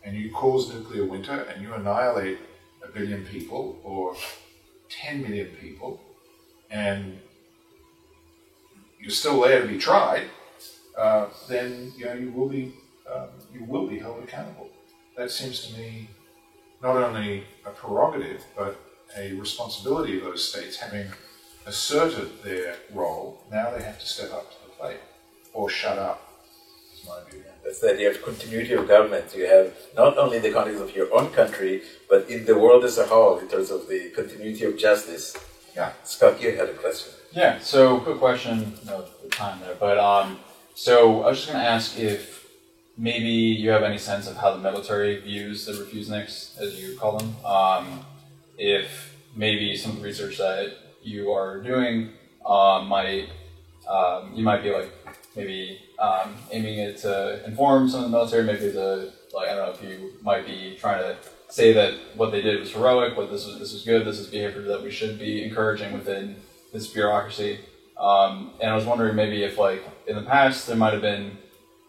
and you cause nuclear winter and you annihilate 1 billion people or 10 million people, and you're still there to be tried, then you will be held accountable. That seems to me not only a prerogative, but a responsibility of those states, having asserted their role, now they have to step up to the plate or shut up, is my view. That's the idea of continuity of government. You have not only the context of your own country, but in the world as a whole, in terms of the continuity of justice. Yeah. Scott, you had a question. Yeah, so quick question, no the time there, but so I was just going to ask if maybe you have any sense of how the military views the refuseniks, as you call them, if maybe some of the research that you are doing might, you might be like maybe aiming it to inform some of the military, maybe like, I don't know if you might be trying to say that what they did was heroic, but this was good, this is behavior that we should be encouraging within this bureaucracy. And I was wondering maybe if like in the past there might have been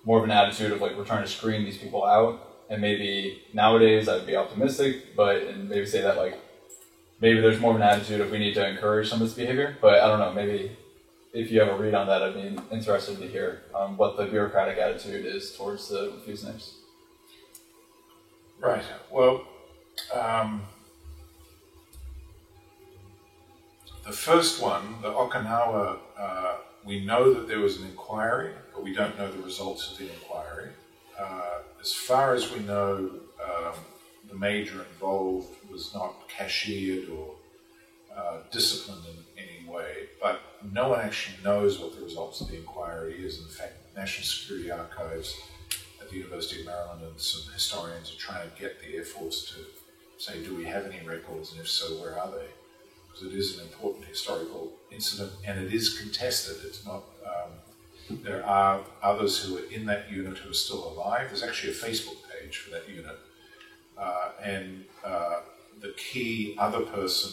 more of an attitude of like we're trying to screen these people out, and maybe nowadays I'd be optimistic, and maybe say that like maybe there's more of an attitude of we need to encourage some of this behavior. But I don't know, maybe if you have a read on that, I'd be interested to hear what the bureaucratic attitude is towards the refuseniks. Right. Well, the first one, the Okinawa, we know that there was an inquiry, but we don't know the results of the inquiry. As far as we know, the major involved was not cashiered or disciplined in any way, but no one actually knows what the results of the inquiry is. In fact, National Security Archives at the University of Maryland and some historians are trying to get the Air Force to say, do we have any records, and if so, where are they? Because it is an important historical incident, and it is contested. It's not. There are others who are in that unit who are still alive. There's actually a Facebook page for that unit, and the key other person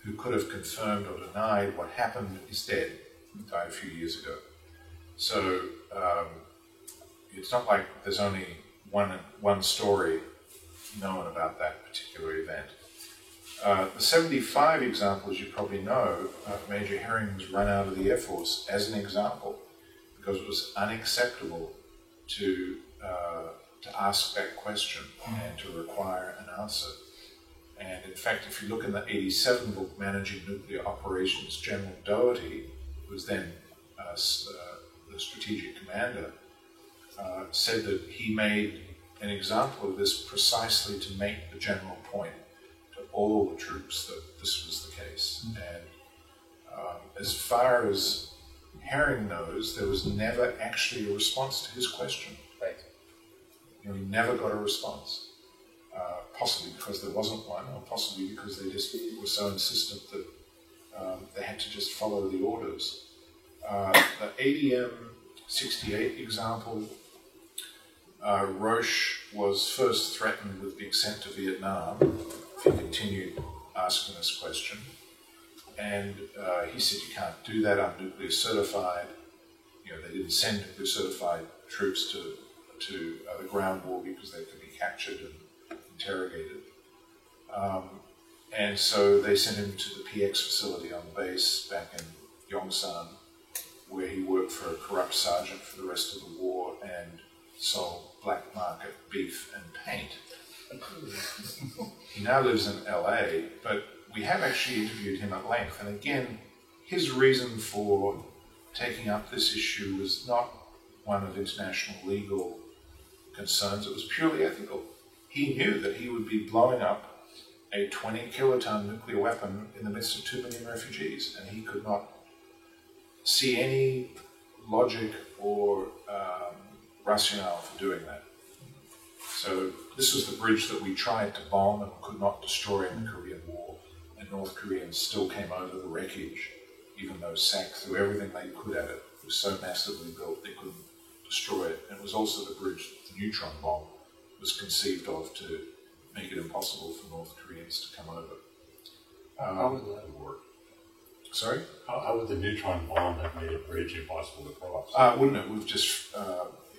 who could have confirmed or denied what happened is dead. He died a few years ago. So it's not like there's only one story known about that particular event. The 75 example, as you probably know, Major Herring was run out of the Air Force as an example because it was unacceptable to ask that question and to require an answer. And in fact, if you look in the 87 book, Managing Nuclear Operations, General Doherty, who was then the strategic commander, said that he made an example of this precisely to make the general point to all the troops that this was the case. And as far as Herring knows, there was never actually a response to his question. Right. He never got a response. Possibly because there wasn't one, or possibly because they just were so insistent that they had to just follow the orders. The ADM 68 example, Roche was first threatened with being sent to Vietnam if he continued asking this question. And he said, you can't do that, I'm nuclear certified. They didn't send nuclear certified troops to the ground war because they could be captured and interrogated. And so they sent him to the PX facility on the base back in Yongsan, where he worked for a corrupt sergeant for the rest of the war and sold black market beef and paint. He now lives in LA, but we have actually interviewed him at length. And again, his reason for taking up this issue was not one of international legal concerns. It was purely ethical. He knew that he would be blowing up a 20-kiloton nuclear weapon in the midst of 2 million refugees, and he could not see any logic or rationale for doing that. So this was the bridge that we tried to bomb and could not destroy in the Korean War, and North Koreans still came over the wreckage, even though SAC threw everything they could at it. It was so massively built they couldn't destroy it. And it was also the bridge that the neutron bomb was conceived of to make it impossible for North Koreans to come over. How would that work? Sorry? How would the neutron bomb have made a bridge impossible to cross? Wouldn't it? We've just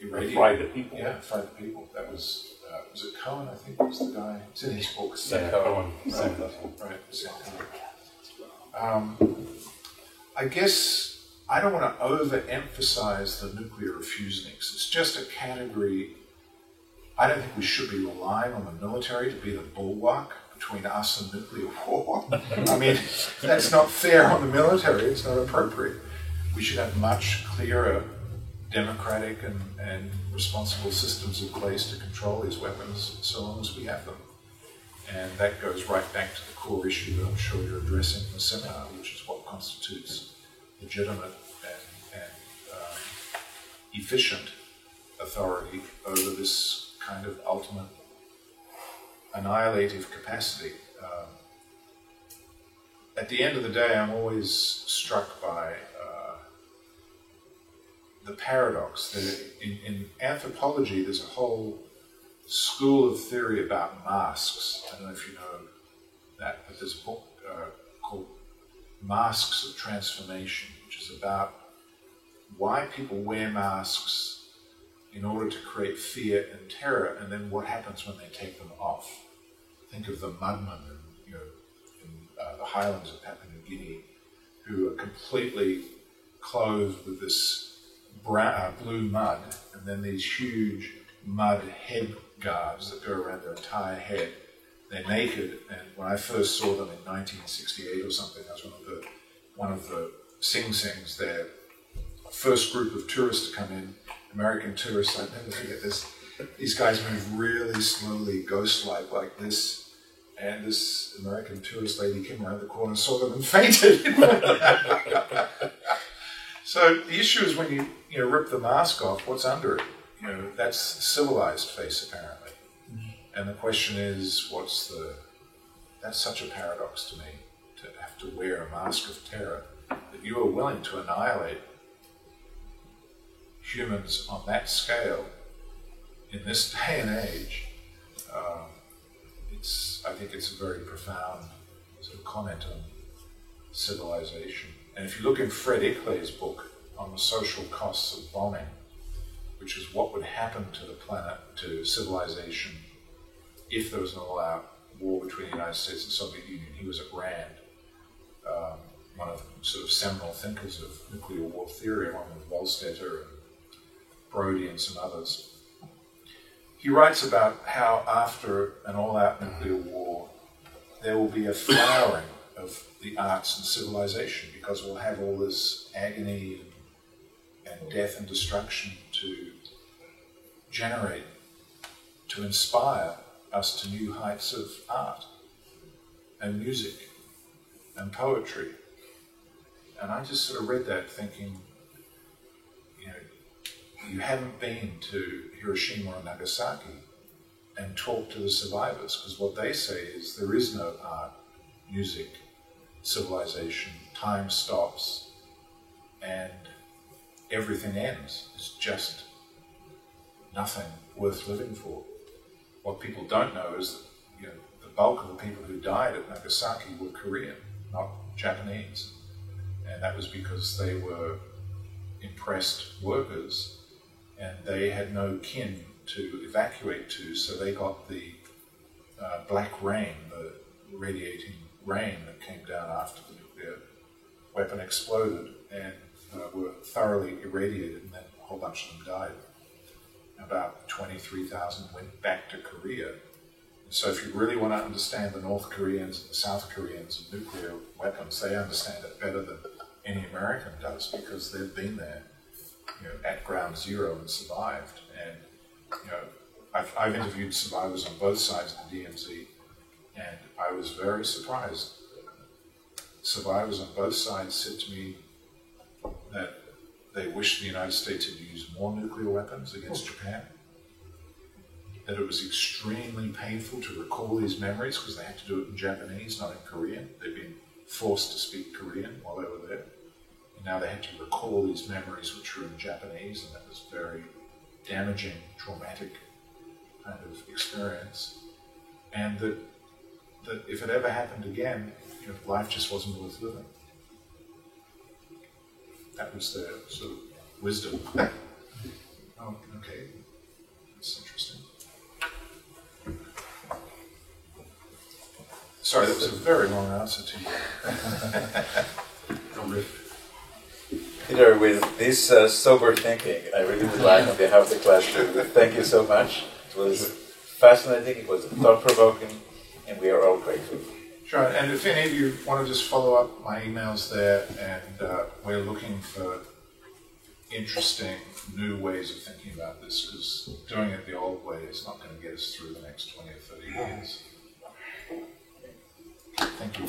irradiated. Fried the people. Yeah, fried the people. That was it Cohen, I think, was the guy. It's in his book. Yeah, Cohen. Right, Sam Cohen. I guess I don't want to overemphasize the nuclear refuseniks. It's just a category. I don't think we should be relying on the military to be the bulwark between us and nuclear war. I mean, that's not fair on the military. It's not appropriate. We should have much clearer democratic and responsible systems in place to control these weapons so long as we have them. And that goes right back to the core issue that I'm sure you're addressing in the seminar, which is what constitutes legitimate and efficient authority over this kind of ultimate annihilative capacity. At the end of the day, I'm always struck by the paradox that in anthropology there's a whole school of theory about masks. I don't know if you know that, but there's a book called Masks of Transformation, which is about why people wear masks in order to create fear and terror, and then what happens when they take them off. Think of the mudmen in the highlands of Papua New Guinea, who are completely clothed with this blue mud, and then these huge mud head guards that go around their entire head. They're naked, and when I first saw them in 1968 or something, I was one of the Sing Sings, their first group of tourists to come in, American tourists. I'll never forget this. These guys move really slowly, ghost-like this, and this American tourist lady came around the corner, saw them, and fainted. So the issue is when you rip the mask off, what's under it? That's civilized face, apparently. And the question is, that's such a paradox to me, to have to wear a mask of terror, that you are willing to annihilate humans on that scale in this day and age. I think it's a very profound sort of comment on civilization. And if you look in Fred Ickley's book on the social costs of bombing, which is what would happen to the planet, to civilization, if there was an all-out war between the United States and the Soviet Union. He was at Rand, one of the sort of seminal thinkers of nuclear war theory, along with Wohlstetter and Brody and some others. He writes about how after an all-out nuclear war, there will be a flowering of the arts and civilization, because we'll have all this agony and death and destruction to generate, to inspire us to new heights of art and music and poetry. And I just sort of read that thinking, you haven't been to Hiroshima or Nagasaki and talked to the survivors, because what they say is there is no art, music, civilization, time stops, and everything ends. It's just nothing worth living for. What people don't know is that the bulk of the people who died at Nagasaki were Korean, not Japanese. And that was because they were impressed workers and they had no kin to evacuate to, so they got the black rain, the radiating rain that came down after the nuclear weapon exploded, and were thoroughly irradiated, and then a whole bunch of them died. About 23,000 went back to Korea. And so if you really want to understand the North Koreans and the South Koreans and nuclear weapons, they understand it better than any American does, because they've been there, at ground zero and survived. And I've interviewed survivors on both sides of the DMZ, and I was very surprised. Survivors on both sides said to me that they wished the United States had used more nuclear weapons against Japan, that it was extremely painful to recall these memories because they had to do it in Japanese, not in Korean. They'd been forced to speak Korean while they were there. And now they had to recall these memories which were in Japanese, and that was very damaging, traumatic kind of experience. And that if it ever happened again, life just wasn't worth living. That was their sort of wisdom. Oh, okay. That's interesting. Sorry, that was a very long answer to you. Peter, with this sober thinking, I really would like, on behalf of the class, to thank you so much. It was fascinating, it was thought-provoking, and we are all grateful. Sure, and if any of you want to just follow up, my email's there, and we're looking for interesting new ways of thinking about this, because doing it the old way is not going to get us through the next 20 or 30 years. Thank you.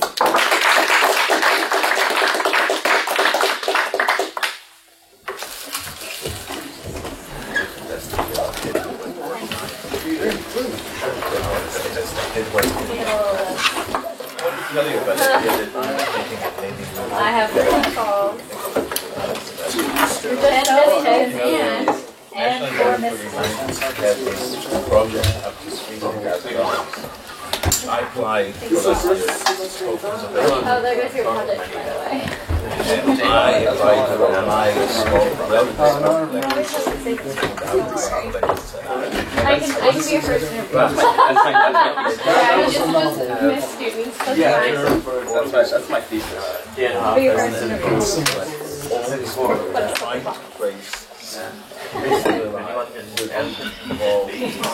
I have phone calls. And four missed calls. Has this program up to $300,000. I applied for last year. Oh, there goes your project, by the way. And I applied to my small relatively I can be a first interview. Yeah, I just was missed students. That's fine. That's my thesis. Be a first interview.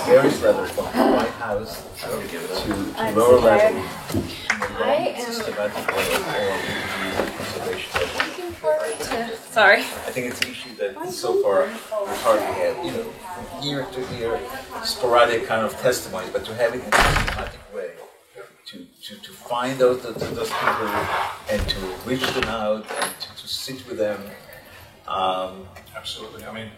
Various levels from the White House to lower level. I am Systematic way of conservation. looking forward to. Sorry. I think it's an issue that so far we've hardly had, from year to year, sporadic kind of testimonies, but to have it in a systematic way, to find those people and to reach them out and to sit with them. Absolutely. I mean,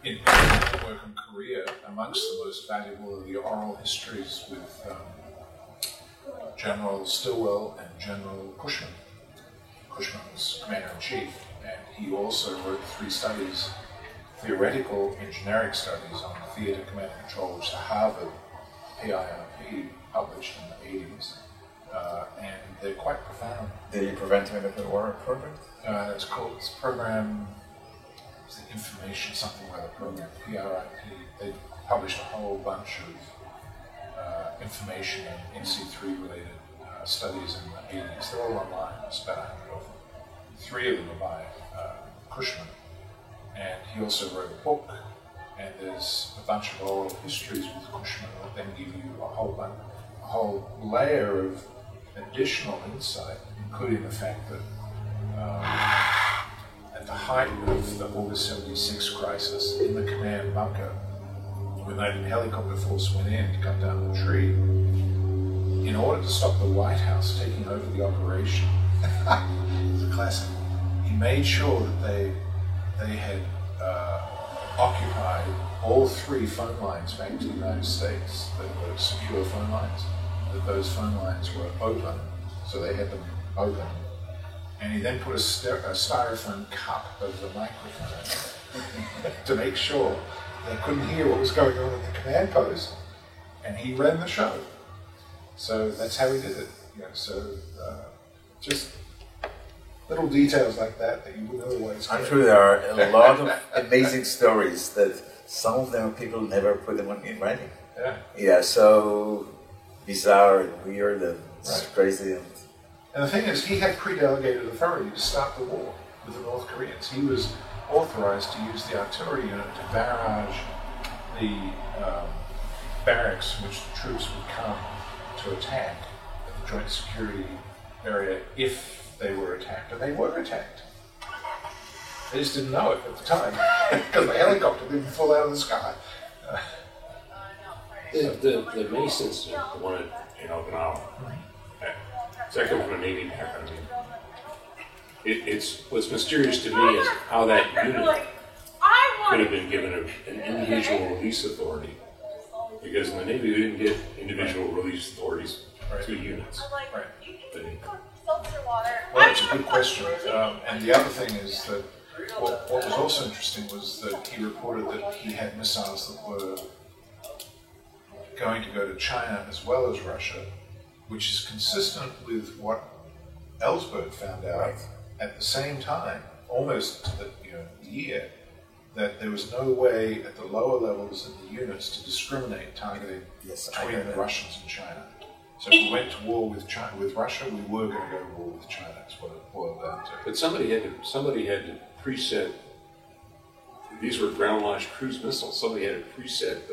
in my work in Korea, amongst the most valuable are the oral histories with General Stilwell and General Cushman. Cushman was commander-in-chief, and he also wrote 3 studies, theoretical and generic studies on theater command and control, which the Harvard PIRP published in the 80s, and they're quite profound. The Preventing Nuclear War program? It's program, it's the information, something like a program, PRIP. They published a whole bunch of information and NC3 related studies in the 80s. They're all online, there's about 100 of them. 3 of them are by Cushman. And he also wrote a book, and there's a bunch of oral histories with Cushman that then give you a whole layer of additional insight, including the fact that at the height of the August 76 crisis, in the command bunker, when Naval helicopter force went in to cut down the tree, in order to stop the White House taking over the operation, it's a classic, he made sure that they had occupied all 3 phone lines back to the United States, that were secure phone lines, that those phone lines were open, so they had them open. And he then put a styrofoam cup over the microphone to make sure they couldn't hear what was going on at the command post, and he ran the show. So that's how he did it. Just little details like that you wouldn't otherwise I'm get. sure there are a lot of amazing stories that some of them people never put them in writing. Yeah. So bizarre and weird and crazy. And the thing is, he had pre-delegated authority to start the war with the North Koreans. He was authorized to use the artillery unit to barrage the barracks in which the troops would come to attack the joint security area if they were attacked. And they were attacked. They just didn't know it at the time because the helicopter didn't fall out of the sky. The Mace incident, the one in Okinawa, so I come from a Navy background. It's what's mysterious to me is how that unit could have been given an individual release authority, because in the Navy we didn't get individual release authorities to units. Right. Water. Well, it's a good question. And the other thing is that what was also interesting was that he reported that he had missiles that were going to go to China as well as Russia, which is consistent with what Ellsberg found out at the same time, almost a year, that there was no way at the lower levels of the units to discriminate targeting between the Russians and China. So if we went to war with Russia, we were going to go to war with China. That's what it boiled down to. But somebody had to preset. These were ground-launched cruise missiles. Somebody had to preset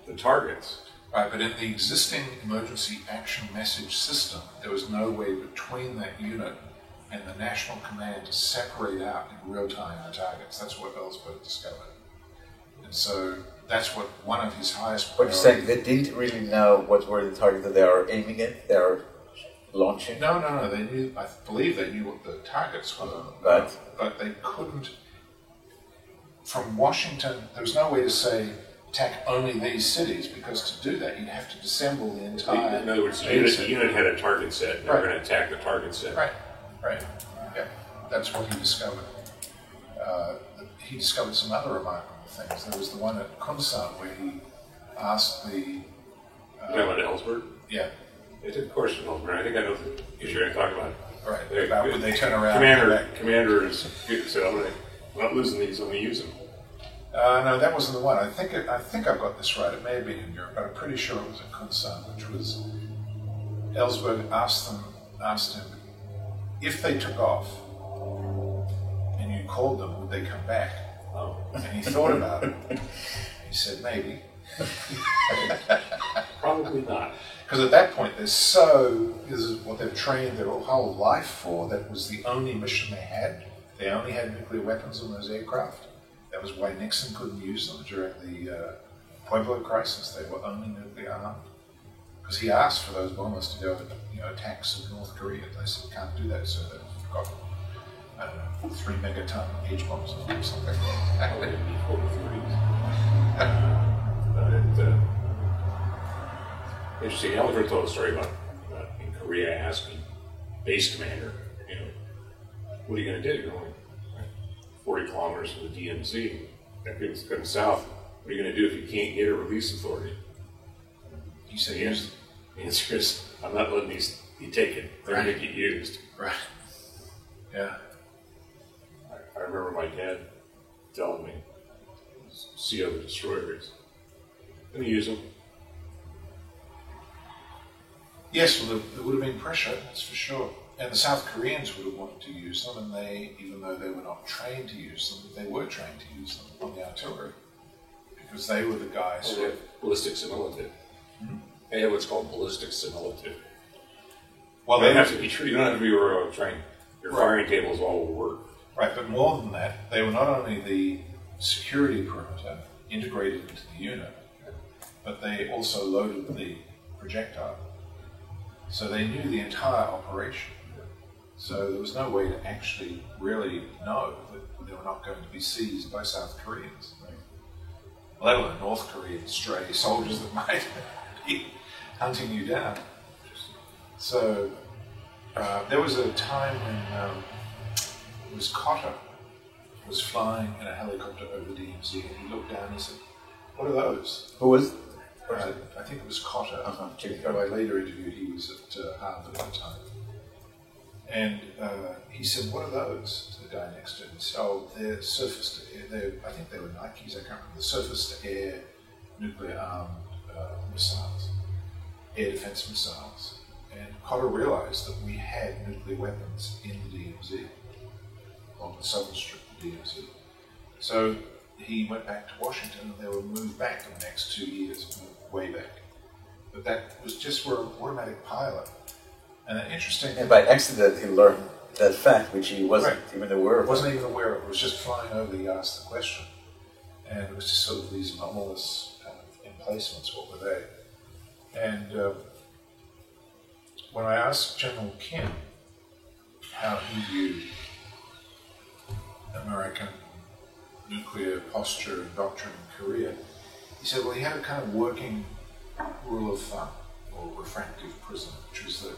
the targets Right, but in the existing emergency action message system, there was no way between that unit and the national command to separate out in real time the targets. That's what Ellsberg discovered. And so that's what one of his highest What you're saying, they didn't really know what were the targets that they are aiming at, they are launching? No, they knew, I believe they knew what the targets were, but they couldn't, from Washington, there was no way to say, attack only these cities, because to do that you'd have to disassemble the entire... In other words, the unit had a target set, and they were going to attack the target set. Right, yeah, that's what he discovered. He discovered some other remarkable things. There was the one at Kunsan where he asked the... You talking about Ellsberg? Yeah. It's of course in Ellsberg. I think I know the issue you're talking about. Right, about when they turn around... Commander said, I'm not losing these, I'm going to use them. No, that wasn't the one. I think I've got this right. It may have been in Europe, but I'm pretty sure it was at Kunsan, which was Ellsberg asked him if they took off and you called them, would they come back? Oh. And he thought about it. He said maybe. Probably not. Because at that point, this is what they've trained their whole life for. That was the only mission they had. They only had nuclear weapons on those aircraft. That was why Nixon couldn't use them during the Pueblo crisis. They were only nuclear armed. Because he asked for those bombers to go attack some North Korea. They said, can't do that, so they've got, I don't know, 3 megaton H bombs or something. Interesting. Oliver told a story about in Korea asking base commander, what are you going to do? You're only 40 kilometers from the DMZ. That goes going south. What are you going to do if you can't get a release authority? He said, yes. The answer is, I'm not letting these be taken. They're going to get used. Right. Yeah. I remember my dad telling me, CO the destroyers. Going to use them. Yes, well, there would have been pressure, that's for sure. And the South Koreans would have wanted to use them, and they, even though they were not trained to use them, they were trained to use them on the artillery. Because they were the guys who... Ballistic simulative. Mm-hmm. They have what's called ballistic simulative. Well, they have to be true. You don't have to be railroad trained. Your firing tables all will work. Right, but more than that, they were not only the security perimeter integrated into the unit, but they also loaded the projectile. So they knew the entire operation. So there was no way to actually really know that they were not going to be seized by South Koreans. Let alone North Korean stray soldiers that might be hunting you down. So there was a time when it was Cotter was flying in a helicopter over DMZ, and he looked down and he said, "What are those?" Who was? I think it was Cotter. Who I later interviewed. He was at Harvard at the time. And he said, "What are those?" to the guy next to him. He said, "Oh, they're surface to air. I think they were Nikes. I can't remember. The surface to air nuclear armed missiles, air defense missiles." And Cotter realized that we had nuclear weapons in the DMZ, on the southern strip of the DMZ. So he went back to Washington, and they were moved back in the next 2 years, way back. But that was just for an automatic pilot. And an interesting... And by accident he learned that fact, which he wasn't even aware of. Wasn't even aware of it. It was just flying over, he asked the question. And it was just sort of these anomalous kind of emplacements, what were they? And when I asked General Kim how he viewed American nuclear posture and doctrine in Korea, he said, well, he had a kind of working rule of thumb, or refractive prism, which was that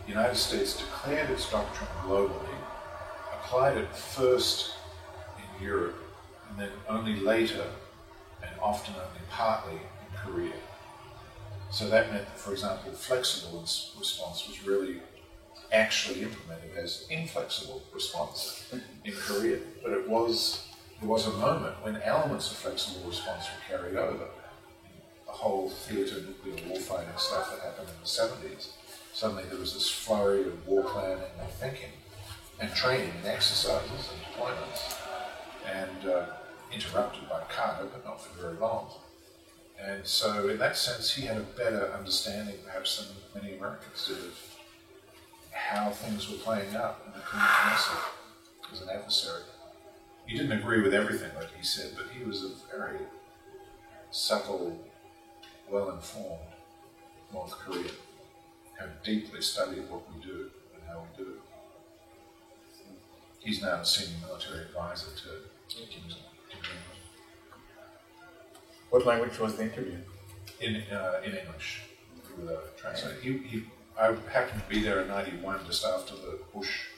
the United States declared its doctrine globally, applied it first in Europe, and then only later, and often only partly, in Korea. So that meant that, for example, flexible response was really actually implemented as inflexible response in Korea. But there was a moment when elements of flexible response were carried over. The whole theatre nuclear warfighting stuff that happened in the 70s. Suddenly there was this flurry of war planning and thinking, and training and exercises and deployments, and interrupted by Carter, but not for very long. And so in that sense, he had a better understanding perhaps than many Americans did of how things were playing out in the Korean Peninsula as an adversary. He didn't agree with everything that he said, but he was a very subtle, well-informed North Korean, and deeply studied what we do and how we do it. He's now a senior military advisor to Kim Jong-un. What language was the interview? In English, with a translator. I happened to be there in '91, just after the Bush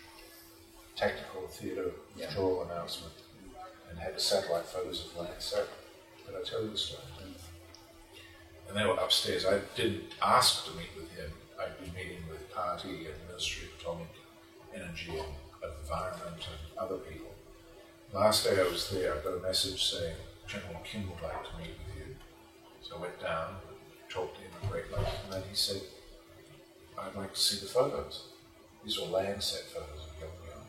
Tactical Theatre withdrawal announcement, and had the satellite photos of Landsat. Did I tell you the story? And they were upstairs. I didn't ask to meet with him. I'd been meeting with Party and Ministry of Atomic Energy and Environment and other people. Last day I was there, I got a message saying, General Kim would like to meet with you. So I went down, talked to him at great length, and then he said, I'd like to see the photos. These were Landsat photos of Pyongyang.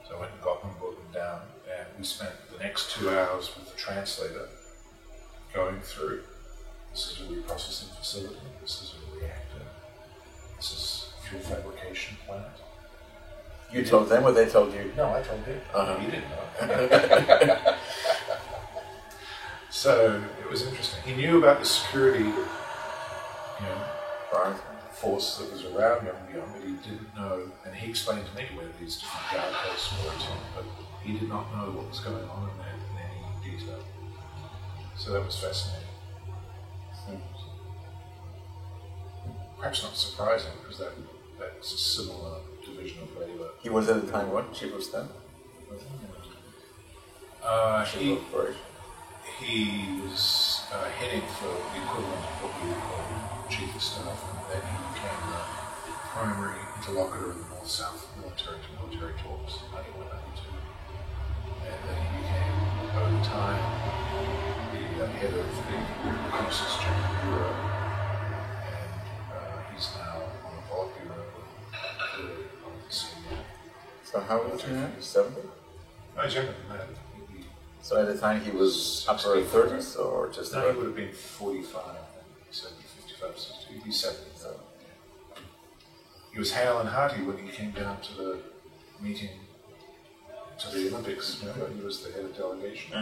So I went and got them, brought them down, and we spent the next 2 hours with the translator going through. This is a reprocessing facility, this is a reactor, this is a fuel fabrication plant. You told them or they told you? No, I told him. He didn't know. So it was interesting. He knew about the security, force that was around Pyongyang, but he didn't know, and he explained to me where these different guard posts were, but he did not know what was going on in there in any detail. So that was fascinating. Perhaps not surprising, because that's a similar division of labor. He was at the time what? Chief of Staff? He was heading for the equivalent of what we would call Chief of Staff, and then he became the primary interlocutor in the North-South military-to-military talks in 1992. And then he became, over time, the head of the Reconnaissance General Bureau, and he's now on the Politburo on the senior. So how old was he now? 70? No, he's younger than that. So at the time he was upper 30s or just No, about? he would have been 45, 70, 55, 60. He'd be 70. So. He was hale and hearty when he came down to the meeting, to the Olympics. Remember, he was the head of delegation.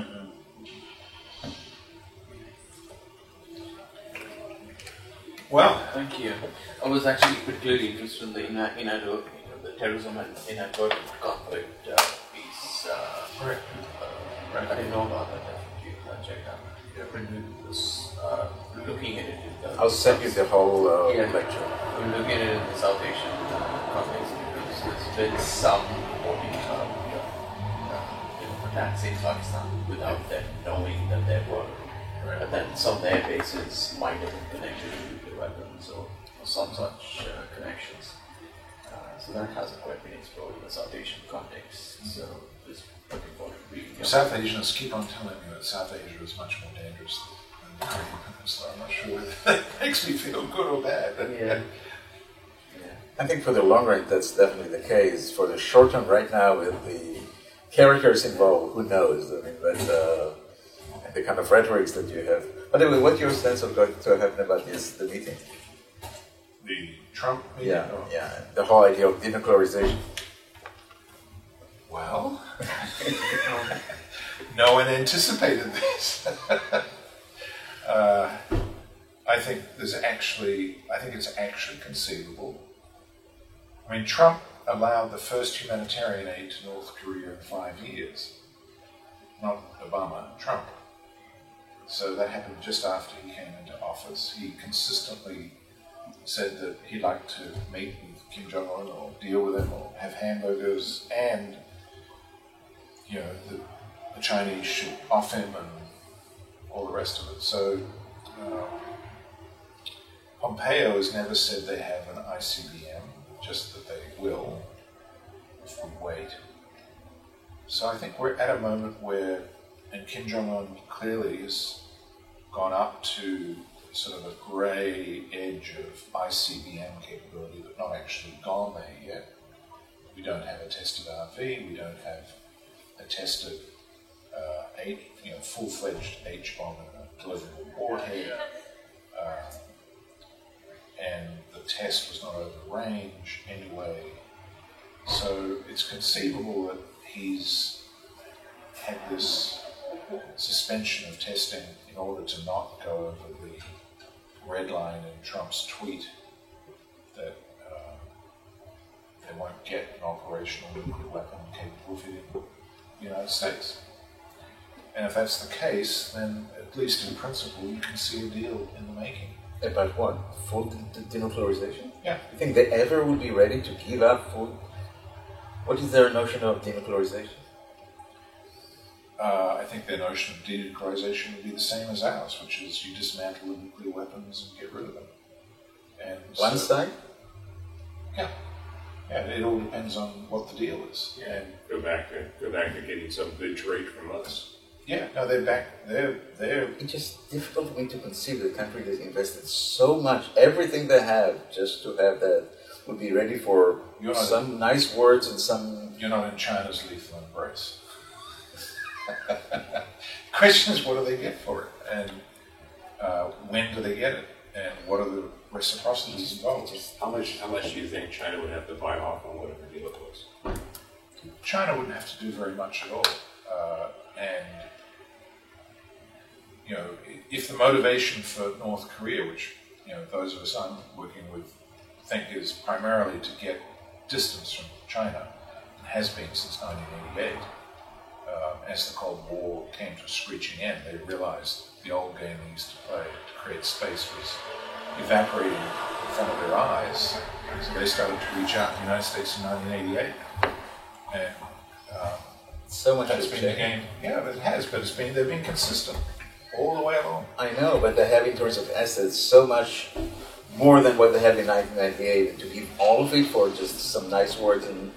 Well, Thank you. I was actually particularly interested in the the terrorism and inadvertent conflict piece. right. I didn't know about that. Definitely, check out. Was looking at it. I'll send you the whole lecture. I'm looking at it in the South Asian context because there's been some reporting of attacks in Pakistan without them knowing that there were. Right. But then some of their bases might have been connected to nuclear weapons or some such connections. So that hasn't quite been explored in the South Asian context. So just looking forward to reading. South Asians keep on telling me that South Asia is much more dangerous than the Korean Peninsula. I'm not sure whether that makes me feel good or bad. Yeah. I think for the long run that's definitely the case. For the short term right now with the characters involved, who knows? I mean, but and the kind of rhetorics that you have. By the way, what's your sense of going to happen about the meeting? The Trump meeting? Yeah, the whole idea of denuclearization. Well, no one anticipated this. I think it's actually conceivable. I mean, Trump allowed the first humanitarian aid to North Korea in 5 years. Not Obama, Trump. So that happened just after he came into office. He consistently said that he'd like to meet with Kim Jong-un or deal with him or have hamburgers, and the Chinese should off him and all the rest of it. So Pompeo has never said they have an ICBM, just that they will if we wait. So I think we're at a moment where, and Kim Jong-un clearly has gone up to sort of a grey edge of ICBM capability, but not actually gone there yet. We don't have a tested RV, we don't have a tested full-fledged H-bomb and a deliverable warhead, and the test was not over range anyway. So it's conceivable that he's had this suspension of testing in order to not go over the red line in Trump's tweet that they won't get an operational nuclear weapon capable of hitting the United States. And if that's the case, then at least in principle, you can see a deal in the making. About what? Full denuclearization? Yeah. You think they ever would be ready to give up full? What is their notion of denuclearization? I think their notion of denuclearization would be the same as ours, which is you dismantle the nuclear weapons and get rid of them. And One side? Yeah. Yeah, it all depends on what the deal is. Yeah. And go back to getting some good trade from us. Yeah, no, they're back. They're. It's just difficult for me to conceive a country that's invested so much, everything they have, just to have that would be ready for some nice words and some. You're not in China's lethal embrace. Question is, what do they get for it, and when do they get it, and what are the reciprocities involved? How much do you think China would have to buy off on whatever deal it was? China wouldn't have to do very much at all, and if the motivation for North Korea, which those of us I'm working with think is primarily to get distance from China, and has been since 1988. As the Cold War came to a screeching end, they realized the old game they used to play to create space was evaporating in front of their eyes. So they started to reach out to the United States in 1988. And so much that's been the game. Yeah, it has, but they've been consistent all the way along. I know, but they have in terms of assets so much more than what they had in 1998. To give all of it for just some nice words and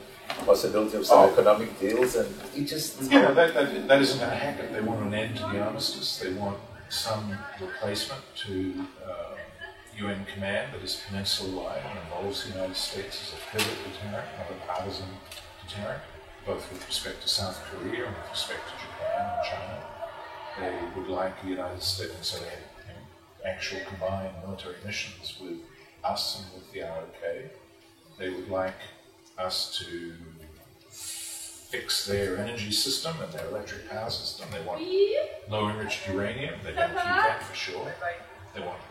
possibility of some economic deals, and it just... Yeah, that isn't going to happen. They want an end to the armistice. They want some replacement to UN command that is peninsula-wide and involves the United States as a pivot deterrent, not a partisan deterrent, both with respect to South Korea and with respect to Japan and China. They would like the United States, and so they have actual combined military missions with us and with the ROK. They would like us to fix their energy system and their electric power system. They want low enriched uranium. They don't keep that for sure. They want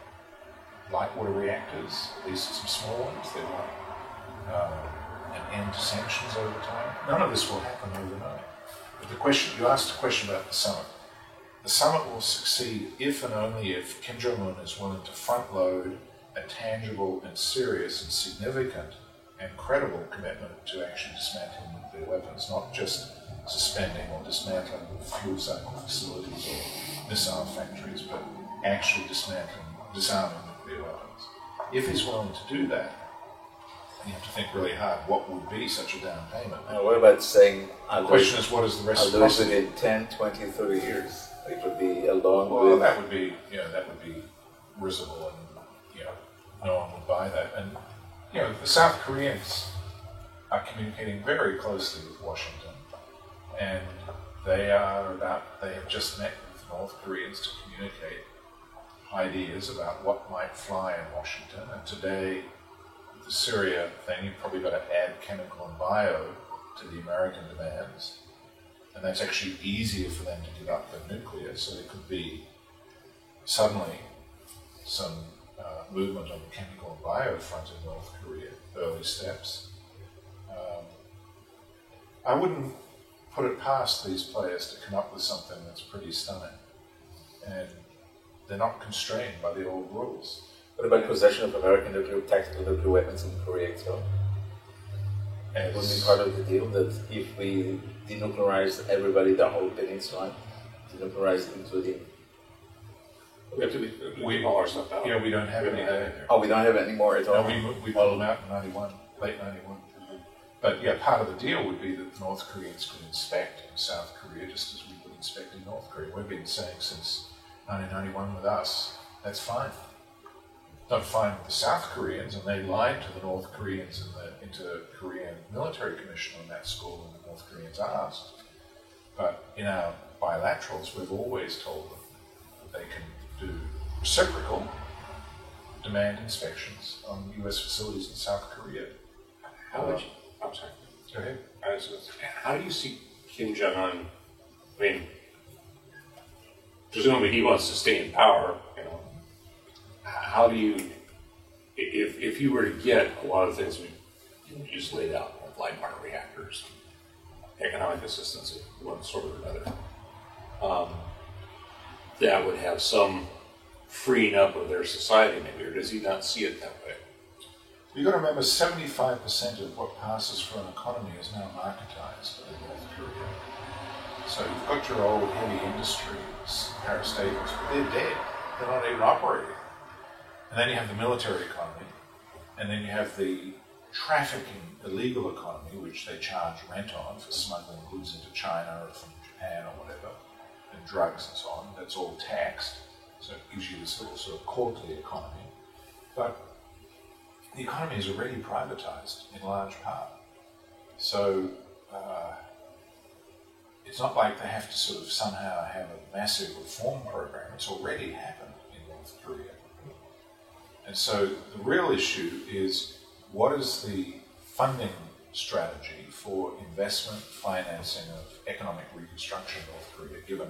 light water reactors, at least some small ones. They want an end to sanctions over time. None of this will happen overnight. But you asked a question about the summit. The summit will succeed if and only if Kim Jong-un is willing to front load a tangible and serious and significant and credible commitment to actually dismantling nuclear weapons, not just suspending or dismantling fuel cycle facilities or missile factories, but actually disarming nuclear weapons. If he's willing to do that, you have to think really hard what would be such a down payment. What about saying, the question is, what is the reciprocity? I'll do it within 10, 20, 30 years. It would be along well, with... that would be risible, and no one would buy that. And the South Koreans are communicating very closely with Washington, and they have just met with North Koreans to communicate ideas about what might fly in Washington. And today, with the Syria thing, you've probably got to add chemical and bio to the American demands. And that's actually easier for them to give up than nuclear, so there could be suddenly some movement on the chemical and bio front in North Korea, early steps. I wouldn't put it past these players to come up with something that's pretty stunning. And they're not constrained by the old rules. What about possession of American tactical nuclear weapons in Korea itself? It would be part of the deal that if we denuclearize everybody, the whole peninsula, denuclearize including... We have to haul our stuff out. Yeah, we don't have any there. Oh, we don't have any more at all? No, we pulled them out in 91, late 91. But yeah, part of the deal would be that the North Koreans could inspect in South Korea just as we would inspect in North Korea. We've been saying since 1991 with us, that's fine. Not fine with the South Koreans, and they lied to the North Koreans in the Inter-Korean Military Commission on that score when the North Koreans asked. But in our bilaterals, we've always told them that they can do reciprocal demand inspections on US facilities in South Korea. I'm sorry. Go ahead. How do you see Kim Jong-un? I mean, presumably he wants to stay in power. You know, how do you, if you were to get a lot of things we just laid out, like light water reactors, economic assistance of one sort or another, that would have some freeing up of their society, maybe, or does he not see it that way? You've got to remember 75% of what passes for an economy is now marketized in North Korea. So you've got your old heavy industries, parastatals, but they're dead. They're not even operating. And then you have the military economy, and then you have the trafficking, illegal economy, which they charge rent on for smuggling goods into China or from Japan or whatever, and drugs and so on. That's all taxed, so it gives you this little sort of quarterly economy. But the economy is already privatized in large part. So it's not like they have to sort of somehow have a massive reform program. It's already happened in North Korea. And so the real issue is, what is the funding strategy for investment, financing of economic reconstruction in North Korea, given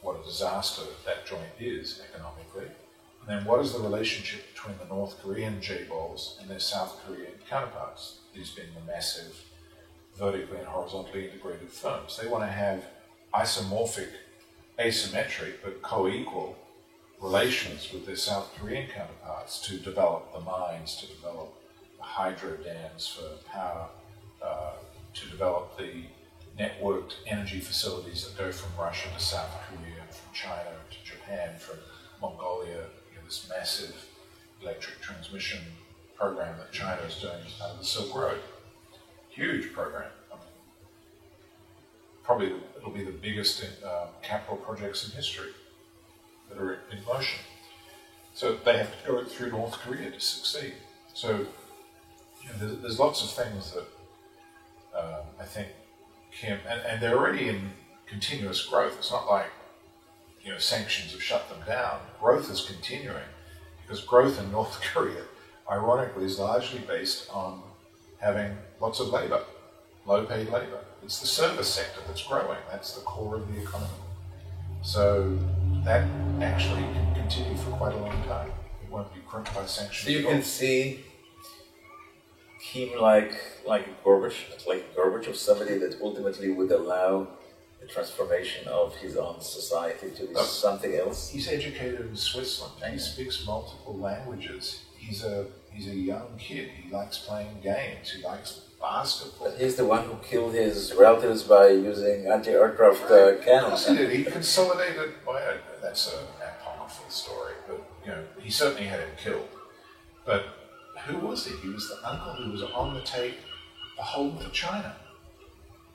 what a disaster that joint is economically? And then what is the relationship between the North Korean chaebols and their South Korean counterparts, these being the massive vertically and horizontally integrated firms? They want to have isomorphic, asymmetric, but co-equal relations with their South Korean counterparts to develop the mines, to develop the hydro dams for power, to develop the networked energy facilities that go from Russia to South Korea, from China to Japan, from Mongolia, this massive electric transmission program that China is doing as part of the Silk Road. Huge program. I mean, probably it'll be the biggest capital projects in history that are in motion. So they have to go through North Korea to succeed. So there's lots of things that I think Kim, and they're already in continuous growth. It's not like sanctions have shut them down. Growth is continuing, because growth in North Korea, ironically, is largely based on having lots of labor, low-paid labor. It's the service sector that's growing. That's the core of the economy. So that actually can continue for quite a long time. It won't be crimped by sanctions. So you can see Kim like Gorbachev, somebody that ultimately would allow the transformation of his own society to be something else. He's educated in Switzerland. He speaks multiple languages. He's a young kid. He likes playing games. He likes basketball. But he's the one who killed his relatives by using anti-aircraft cannons. He did. He consolidated. That's an apocryphal story, but he certainly had him killed. But who was he? He was the uncle who was on the tape, beholden to China.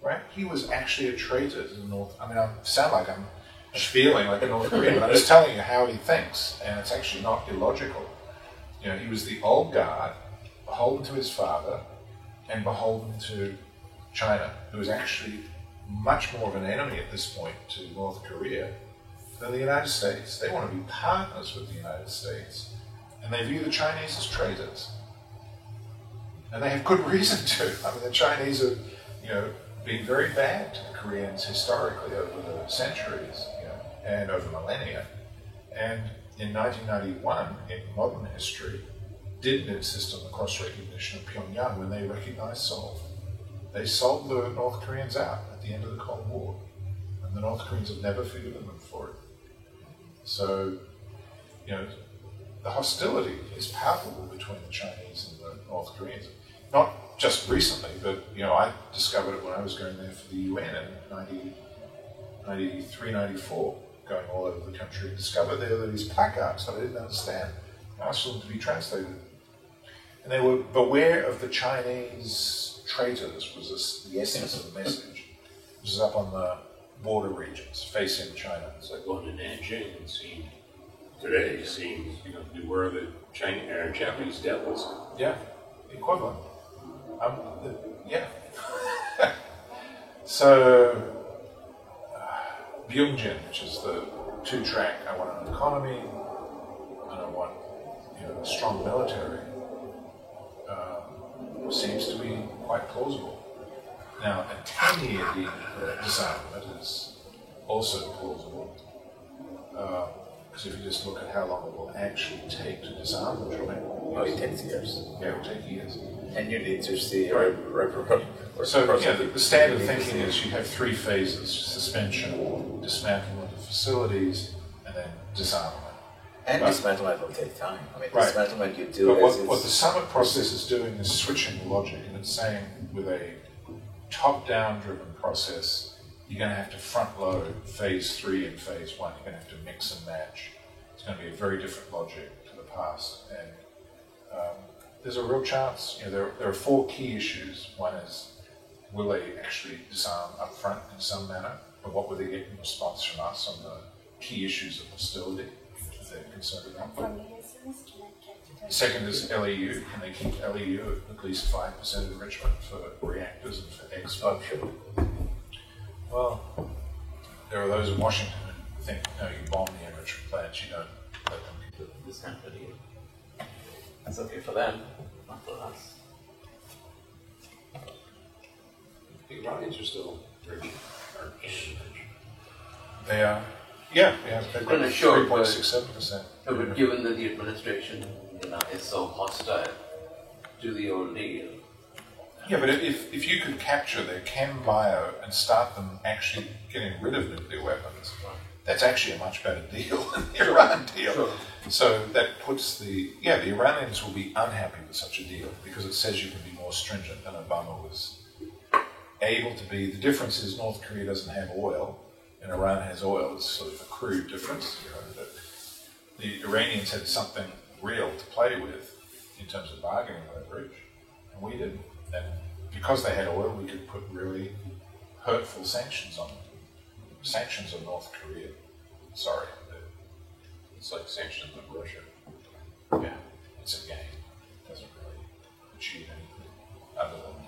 Right? He was actually a traitor to the North. I mean, I sound like I'm spieling like a North Korean, but I'm just telling you how he thinks, and it's actually not illogical. He was the old guard, beholden to his father, and beholden to China, who is actually much more of an enemy at this point to North Korea than the United States. They want to be partners with the United States, and they view the Chinese as traitors. And they have good reason to. I mean, the Chinese are, been very bad to the Koreans historically over the centuries, and over millennia. And in 1991, in modern history, didn't insist on the cross-recognition of Pyongyang when they recognized Seoul. They sold the North Koreans out at the end of the Cold War, and the North Koreans have never forgiven them for it. So, the hostility is palpable between the Chinese and the North Koreans. Not just recently, but I discovered it when I was going there for the UN in 93, 94, going all over the country, and discovered there were these placards that I didn't understand. I asked them to be translated. And they were, "Beware of the Chinese traitors," was the essence of the message. This is up on the border regions facing China. It's like going to Nanjing and seeing beware of the Japanese devils. Yeah, equivalent. Yeah. So, Byungjin, which is the two-track, I want an economy, and I want a strong military, seems to be quite plausible. Now, a 10-year disarmament is also plausible, because if you just look at how long it will actually take to disarm the joint. Oh, it takes years. Yeah, it will take years. And you need to see So, the standard thinking is you have 3 phases: suspension, dismantlement of facilities, and then disarmament. And dismantlement will take time. I mean, Right. dismantlement you do But is what the summit process is doing is switching the logic, and it's saying with a top-down driven process, you're going to have to front-load phase 3 and phase 1. You're going to have to mix and match. It's going to be a very different logic to the past, and there's a real chance. There are 4 key issues. One is, will they actually disarm up front in some manner? But what will they get in response from us on the key issues of hostility that they're concerned about? The second is LEU. Can they keep LEU at least 5% enrichment for reactors and for export? Well, there are those in Washington who think, no, you bomb the enrichment plants, you don't let them. This company, that's okay for them, not for us. The Iranians are still rich. They are, yeah, they've got Well, sure, 3.67%. But given that the administration is so hostile to the old deal, Yeah, but if you could capture their chem bio and start them actually getting rid of nuclear weapons, that's actually a much better deal than the Iran deal. Sure. So that puts the Iranians will be unhappy with such a deal because it says you can be more stringent than Obama was able to be. The difference is North Korea doesn't have oil and Iran has oil. It's sort of a crude difference. But the Iranians had something real to play with in terms of bargaining leverage, and we didn't. And because they had oil, we could put really hurtful sanctions on them. Sanctions on North Korea. Sorry. It's like sanctions on Russia. Yeah, it's a game. It doesn't really achieve anything other than